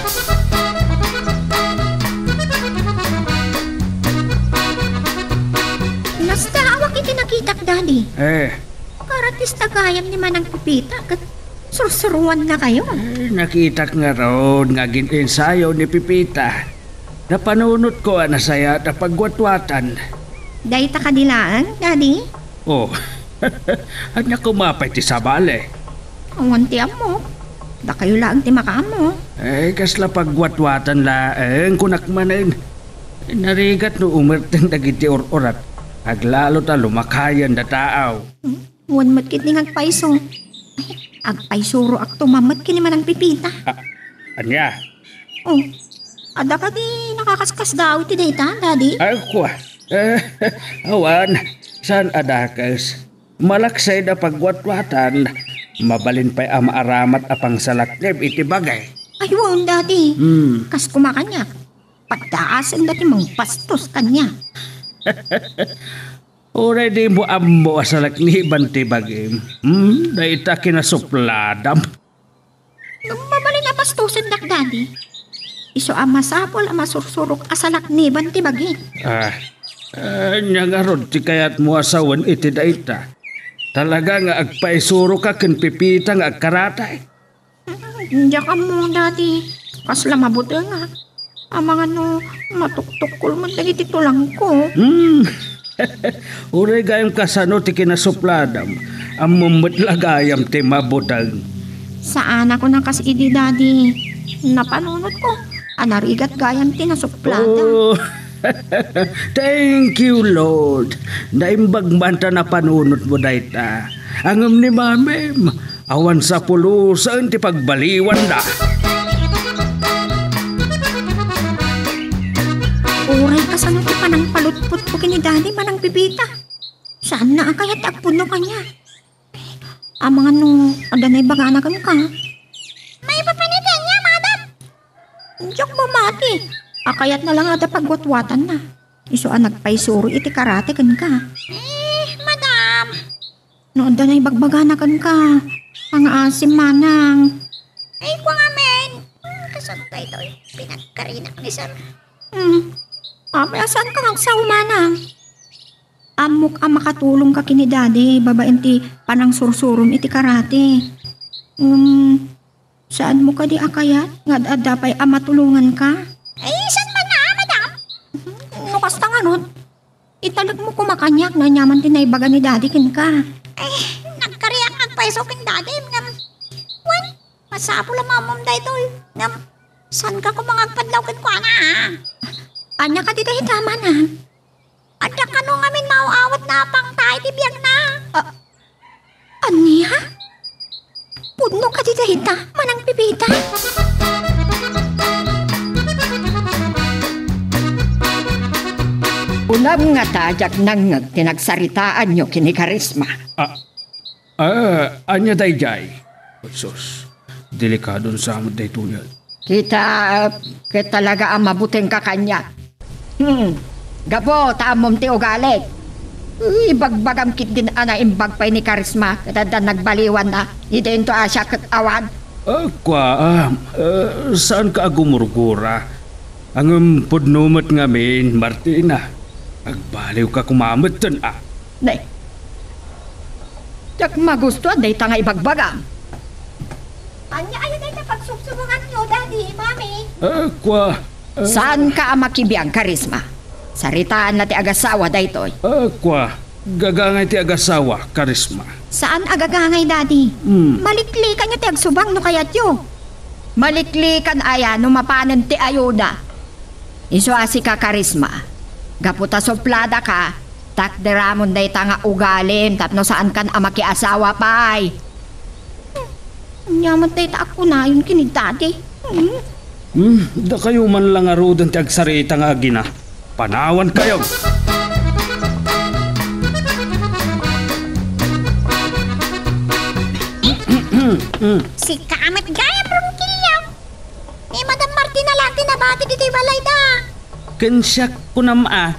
Nasta awak iti nakitak, Daddy. Karatis tagayam ni Manang Pipita kat sursuruan na kayo. Nakita nga ron nga ginensayo ni Pipita. Napanunot ko na saya na pagwatwatan. Day ta kadilaan, Daddy. Oh, anak ko mapay ti sabale. Awan ti amo. Da kayo lang ti makamo. Kasla pagwatwatan laeng kunakmanin. Narigat no umerteng dagiti or-orat. Aglalo ta lumakayan da taaw. Wan matkit ni agpaiso. Agpaisuro ak tumamat kini Manang Pipita. Anya? Oh, ada ka di nakakaskas daw iti dayta, Daddy. Ako awan, saan adakas? Malaksay na pagwatwatan. Mabalin pa'y amaaramat apang salakneb iti bagay. Ayun, Daddy. Kas kumakanyak. Pagdaasan dati mong pastos kanya. Uray di mo ammo asalakniban ti bagay. Daita kinasupladam. Mabalin na pastusin dak, Daddy. Iso amasapol amasursurok asalakniban ti bagi. Nyangarod ti kayat mo asawan iti daita. Talaga nga agpaisuro ka ken Pipita nga agkaratay. Diya ka mo, Daddy. Kasla mabuti nga. Ang mga matuktukol mo dagiti tulang ko. Uray gayam kasano ti kinasupladam. Ang mumutлагayam ti mabutag. Saan ako nang kasidi, Daddy? Napanunod ko. Anarigat gayam ti nasuplada. Oh, thank you, Lord. Naimbag man ta na panunot mo dayta. Angam ni Mamem, awan sa pulusan ti pagbaliwan da. Uray kasano ti panang palutput ko kini Daddy Manang Pipita. Saan na ang kayat agpuno kanya? Ang mga adanay baganagan ka. May papanitin niya, madam. Diyak mamati. Akayat na lang ada pagwatwatan na. Iso ang nagpaisuro iti karate kan ka. Madam. No adanay bagbaganagan ka. Ang asim manang. Ay, ko nga, men. Kasantay daw pinagkarinak ni sir. May asan ka lang sa umanang? Amok ang makatulong ka kini Daddy, babaen ti panang sursurum iti karate. Saan mo ka di akayat? Nga adapay amatulungan ka? Ay, saan man na, madam? Nukas ta nga nun. Italag mo kumakanyak na nyaman tinaybaga ni Daddy kin ka. Ay, nagkariyak agpaiso king daddy. Wan, masapo lang mamam da ito. Saan ka kumangagpadlaw kin ko, ana? Anya ka di dahil tama na. Ada ka nung amin mauawat na pang tayo tibiyag na. Anya? Puno ka di dahil ta, Manang Pipita. Unam nga tajak nang tinagsaritaan nyo kini Karisma. Anya dayjay. Sus, delikadon sa amot day tuyad. Kita talaga ang mabuting kakanya. Gabo, taamom ti ugalit. Ibagbagam kit din ana imbag pa'y ni Karisma. Katanda nagbaliwan na. Idento asya kat awan. Saan ka agumurgura? Ang pudnumat ngamin, Martina. Agbaliw ka kumamit dun, Nay. Jak magustuhan day ta nga ibagbagam. Anya ayo day pagsubsubangan nyo, Daddy, Mami. Kwa, Saan ka makibiyang karisma? Saritaan na ti agasawa daytoy. kwa, gagangay ti agasawa, karisma. Saan agagangay, Daddy? Maliklikan nyo ti agsubang no kayat yo. Maliklikan aya no mapanan ti ayuda. Isuasi ka karisma. Gaputa soplada ka, takderamon day ta nga ugalim tapno saan kan amaki asawa pay. Nyaman tayo ta ako na yun kinig, Daddy. Da kayo man lang arudan ti agsarita nga agina. Panawan kayo. Si Kamet gayam rong kilyaw. Ni Madam Martina lang tinabati dito'y balay da. Kensyak ko nama.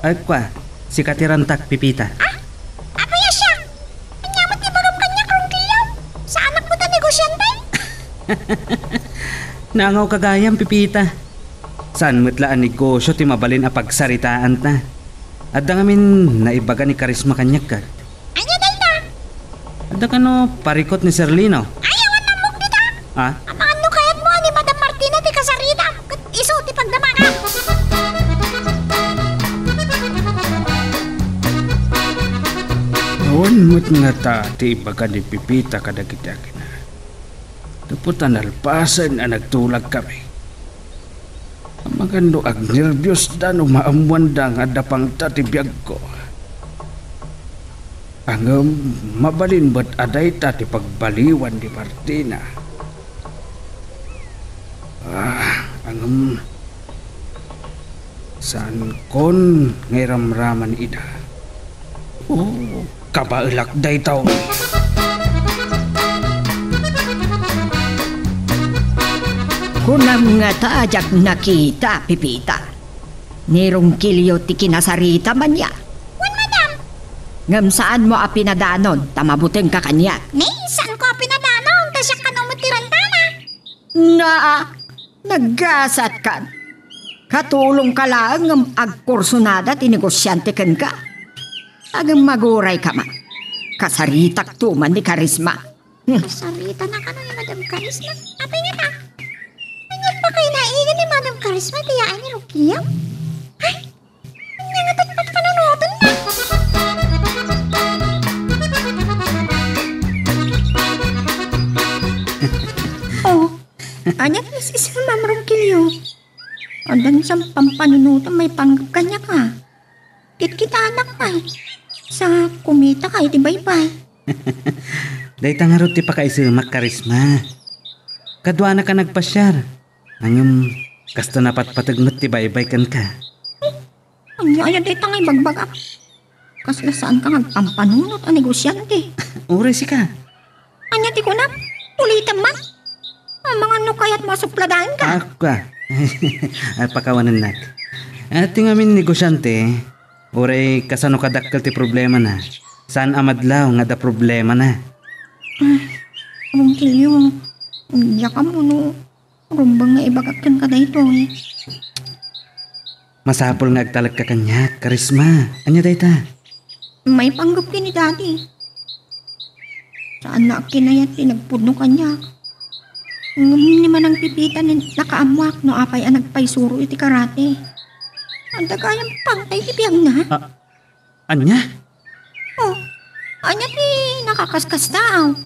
Ay kwa, si Katirantak Pipita. Apa ya siya? Anyamat ni bagam kanya rong kilyaw. Sa anak mo ta negosyante? Nangaw kagayam Pipita. Saan matlaan negosyo ti mabalin a pagsaritaan ta. At da ngamin naibaga ni Karisma kanyak ka. Anya day da? At da kano parikot ni Serlino. Ayawan na mong dita. Ha? Ang ano kayat mo ni Madam Martina ti kasarita. Kat iso ti pagdamaka. Awan mo't nga ta ti ibaga ni Pipita kadagit-agit na. Taputan alpasan ang nagtulag kami. Ang magando ag nervyos da no maamuan da nga dapang tatibiyag ko. Ang mabalin ba't aday ta ti pagbaliwan ni Martina. Ang saan kon ngay ramraman ida. Kabailak day tao. Kunam nga taajak nakita, Pipita. Nirong kilyo ti kinasarita man ya. Wan Madam. Ngam saan mo a pinadanon, tamabuteng ka kanyak. Ni, saan ko pinadanon? Tasya ka nung matirantana. Naggasat ka. Katulong ka lang ng agkursunada tinegosyante kan ka. Agang maguray ka man. Kasaritak tuman ni Karisma. Kasarita na ka ni Madam Karisma. Apa niya ta? Ano pa kayo naigan ni Madam Karisma? Tiyaan ni Rukiyaw? Ay, nangatat pa pananutan na. Anya si Ma'am Ronquillo. Andan sa pampanunutan may panggap kanya ka. Kita anak ka sa kumita ka, iti baybay. Day tangarot ti pakaisumak Karisma. Kadwa na ka nagpasyar. Angam, kasto napat patagmat ti baybay kan ka. Anya day tangay bagbagap. Kasla saan ka nagpampanunot ang negosyante. Ure si ka. Anya ti kunap, ulitan man. Ang mga nukayat masupladahan ka.Aka. At pakawanan nak. At yung amin negosyante, ure kasano kadakkel ti problema na. Saan amadlaw nga da problema na. Ronquillo, umiyak ka mo no. Rumbang nga ibagakan ka dahito eh. Masapol nga agtalag ka kanya, Karisma. Anya day ta? May panggap ni Daddy. Saan na kinayat pinagpudno kanya. Ngayon naman ang Pipita ni nakaamuak no apay ang nagpaysuro iti karate. Ang dagayang pangtay tibiyang na. Anya? Oh, anya ti nakakaskas tao.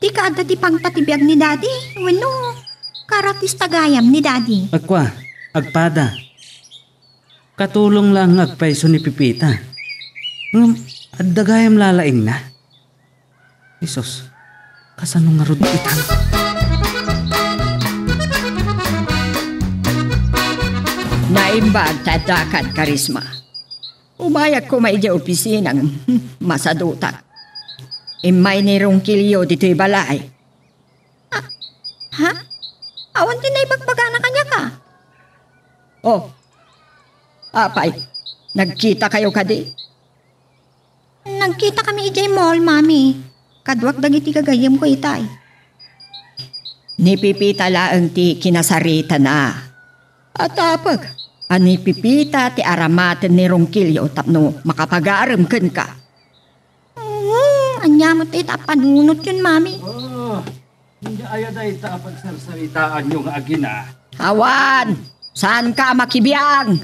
Di ka ada ti pangtatibiyag ni Daddy. Wano, karatis tagayam ni Daddy. Agwa, agpada. Katulong lang agpaiso ni Pipita. At dagayam lalaing na. Isos, kasano nga rod itang? Naimbag tadakan, Karisma. Umayak ko may di opisinang masadutak. Imay ni Ronquillo dito'y balay. Ha? Awan din na ibagbaga na kanya ka. Oh, apay, nagkita kayo kadi? Nagkita kami ijay mall, Mami. Kadwak dagiti kagayam ko itay. Ni Pipita laang ti kinasarita na. At apag, ani Pipita ti aramaten ni Ronquillo tapno makapag-aaram ka. Anya mo tayo panunot yun, mami. Oh, hindi ayaw na itapagsaritaan yung agina. Awan! Saan ka makibiyang?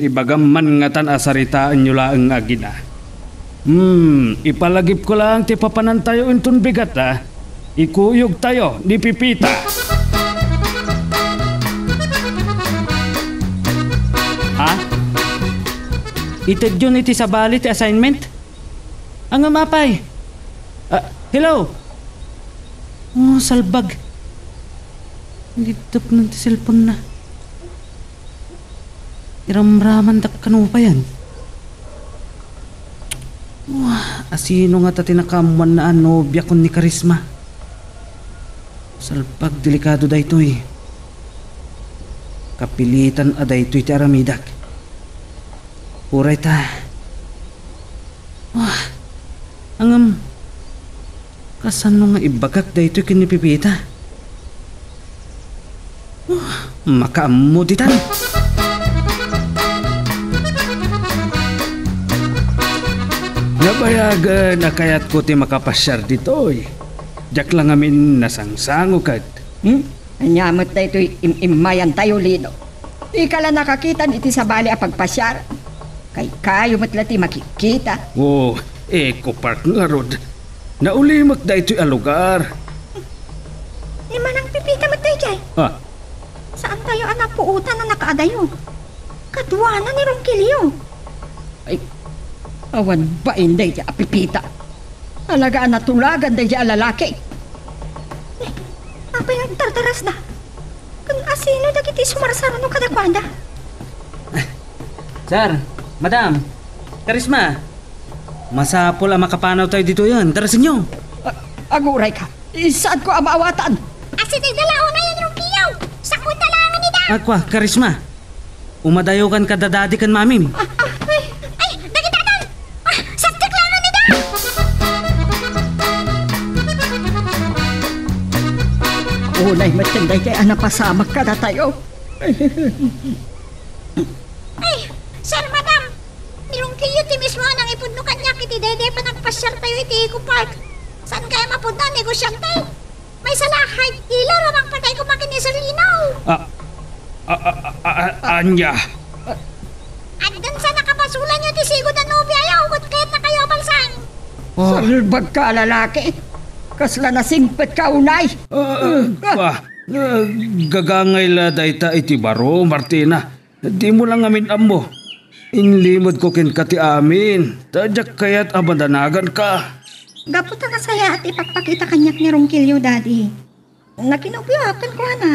Ibagam man nga tan asaritaan nyo lang agina. Ipalagip ko lang ti papanan tayo intun bigat ha. Ikuyog tayo ni Pipita. Ha? Ited yun iti sa bali ti assignment? Ang mapay. Hello? Oh, salbag. Litap ng ti cellphone na. Iramraman dak kanu pa yan. Wah, asino nga ta tinakamuan na nobya kon ni Karisma. Salpag delikado da ito eh. Kapilitan aday ito iti aramidak. Uray ta. Wah, angam. Kasano nga ibagak da ito kinipipita. Wah, makaamuditan. Nabayagan na kaya't ko ti makapasyar dito eh. Diyak lang amin nasangsango kad. Anyamot na ito imayan tayo lido. Di ka lang nakakita iti sa bali a pagpasyar. Kay kayo matlati makikita. Oh, Eco Park nga rod. Naulimak da ito'y alugar. Ni manang Pipita mo tayo dyan. Ha? Saan tayo anak puutan na nakaadayo? Kadwa na ni Ronquillo. Ay, awan ba hindi dya Pipita? Alagaan na tulagan day dya lalaki. Apay nagtartaras na. Kung asino dagiti sumarsara no kadakwanda. Sir, madam, Karisma. Masapol ang makapanaw tayo dito yan. Darasin nyo. Aguray ka. Saan ko ang maawatan? Asin ay dalao na yan, Ronquillo. Sakot na lang ni da. Akwa, Karisma. Umadayo kan kadadadi kan mamim. Ay, nagitatan. Saktik lang ni da. Unay matinday kay anapasamak ka na tayo. Ay, sir, madam. Ni Ronquillo ti mismo nang ipudnukan niya kiti dede pa nagpasyar tayo iti Eco Park. Saan kaya mapunta ang negosyante? May salahay. Ila ramang patay ko makinisarinaw. Anya. Andan sa nakapasulan niyo ti sigod na nobya ayaw got kaya't na kayo balsan. Salbag ka lalaki. Kasla na singpet ka unay. Gagangay la dayta iti baro, Martina. Di mo lang amin amo. Inlimod ko kin kati amin. Tadyak kaya't abandanagan ka. Gaputa na saya at ipagpakita kanyak ni Ronquillo, Daddy. Nakinubyakan ko na.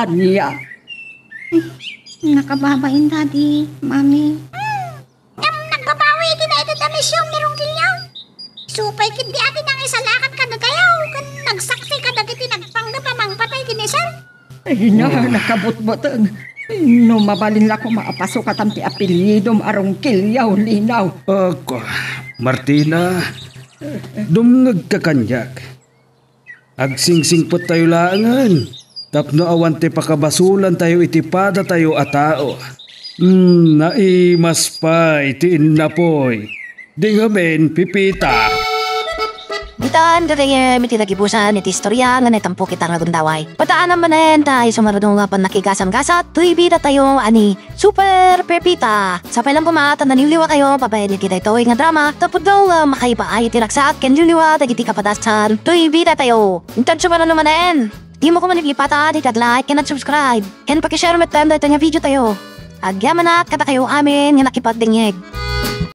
Anya. Nakababain, Daddy, Mami. Nagbabawi iti na ito damisyon ni Ronquillo. Supay kindi atin ang isalakan ka na tayo. Kan nagsaksi ka na kiti nagpanggap amang patay kinisal. Ay na, nakabutbutang. No mabalin la ko maapasok at ang ti apelyidom arong kilyaw linaw. Ako, Martina, dumngag ka kanyak. Agsingsing po tayo laangan. Tapno awante pakabasulan tayo itipada tayo a tao. Naimas pa itiin na po'y. Dingamen, Pipita. Bitaan gagaya miti nagibusan iti istorya nga netampo kita nga gundaway. Pataan naman tayo sumarunong nga pan nakigasam-gasat. Tuy bida tayo ani Super Pepita. Sapay lang pumata naniliwa kayo pabayad kita ito nga drama. Tapos daw makaipaay tiraksak ken liliwa tagiti kapadasan. Tuy bida tayo. Intansyo pa na naman. Di mo ko manipipata di like ken at subscribe. Ken pakishare met time dahil nga video tayo. Agyaman at kata kayo amin nga nakipagdingig.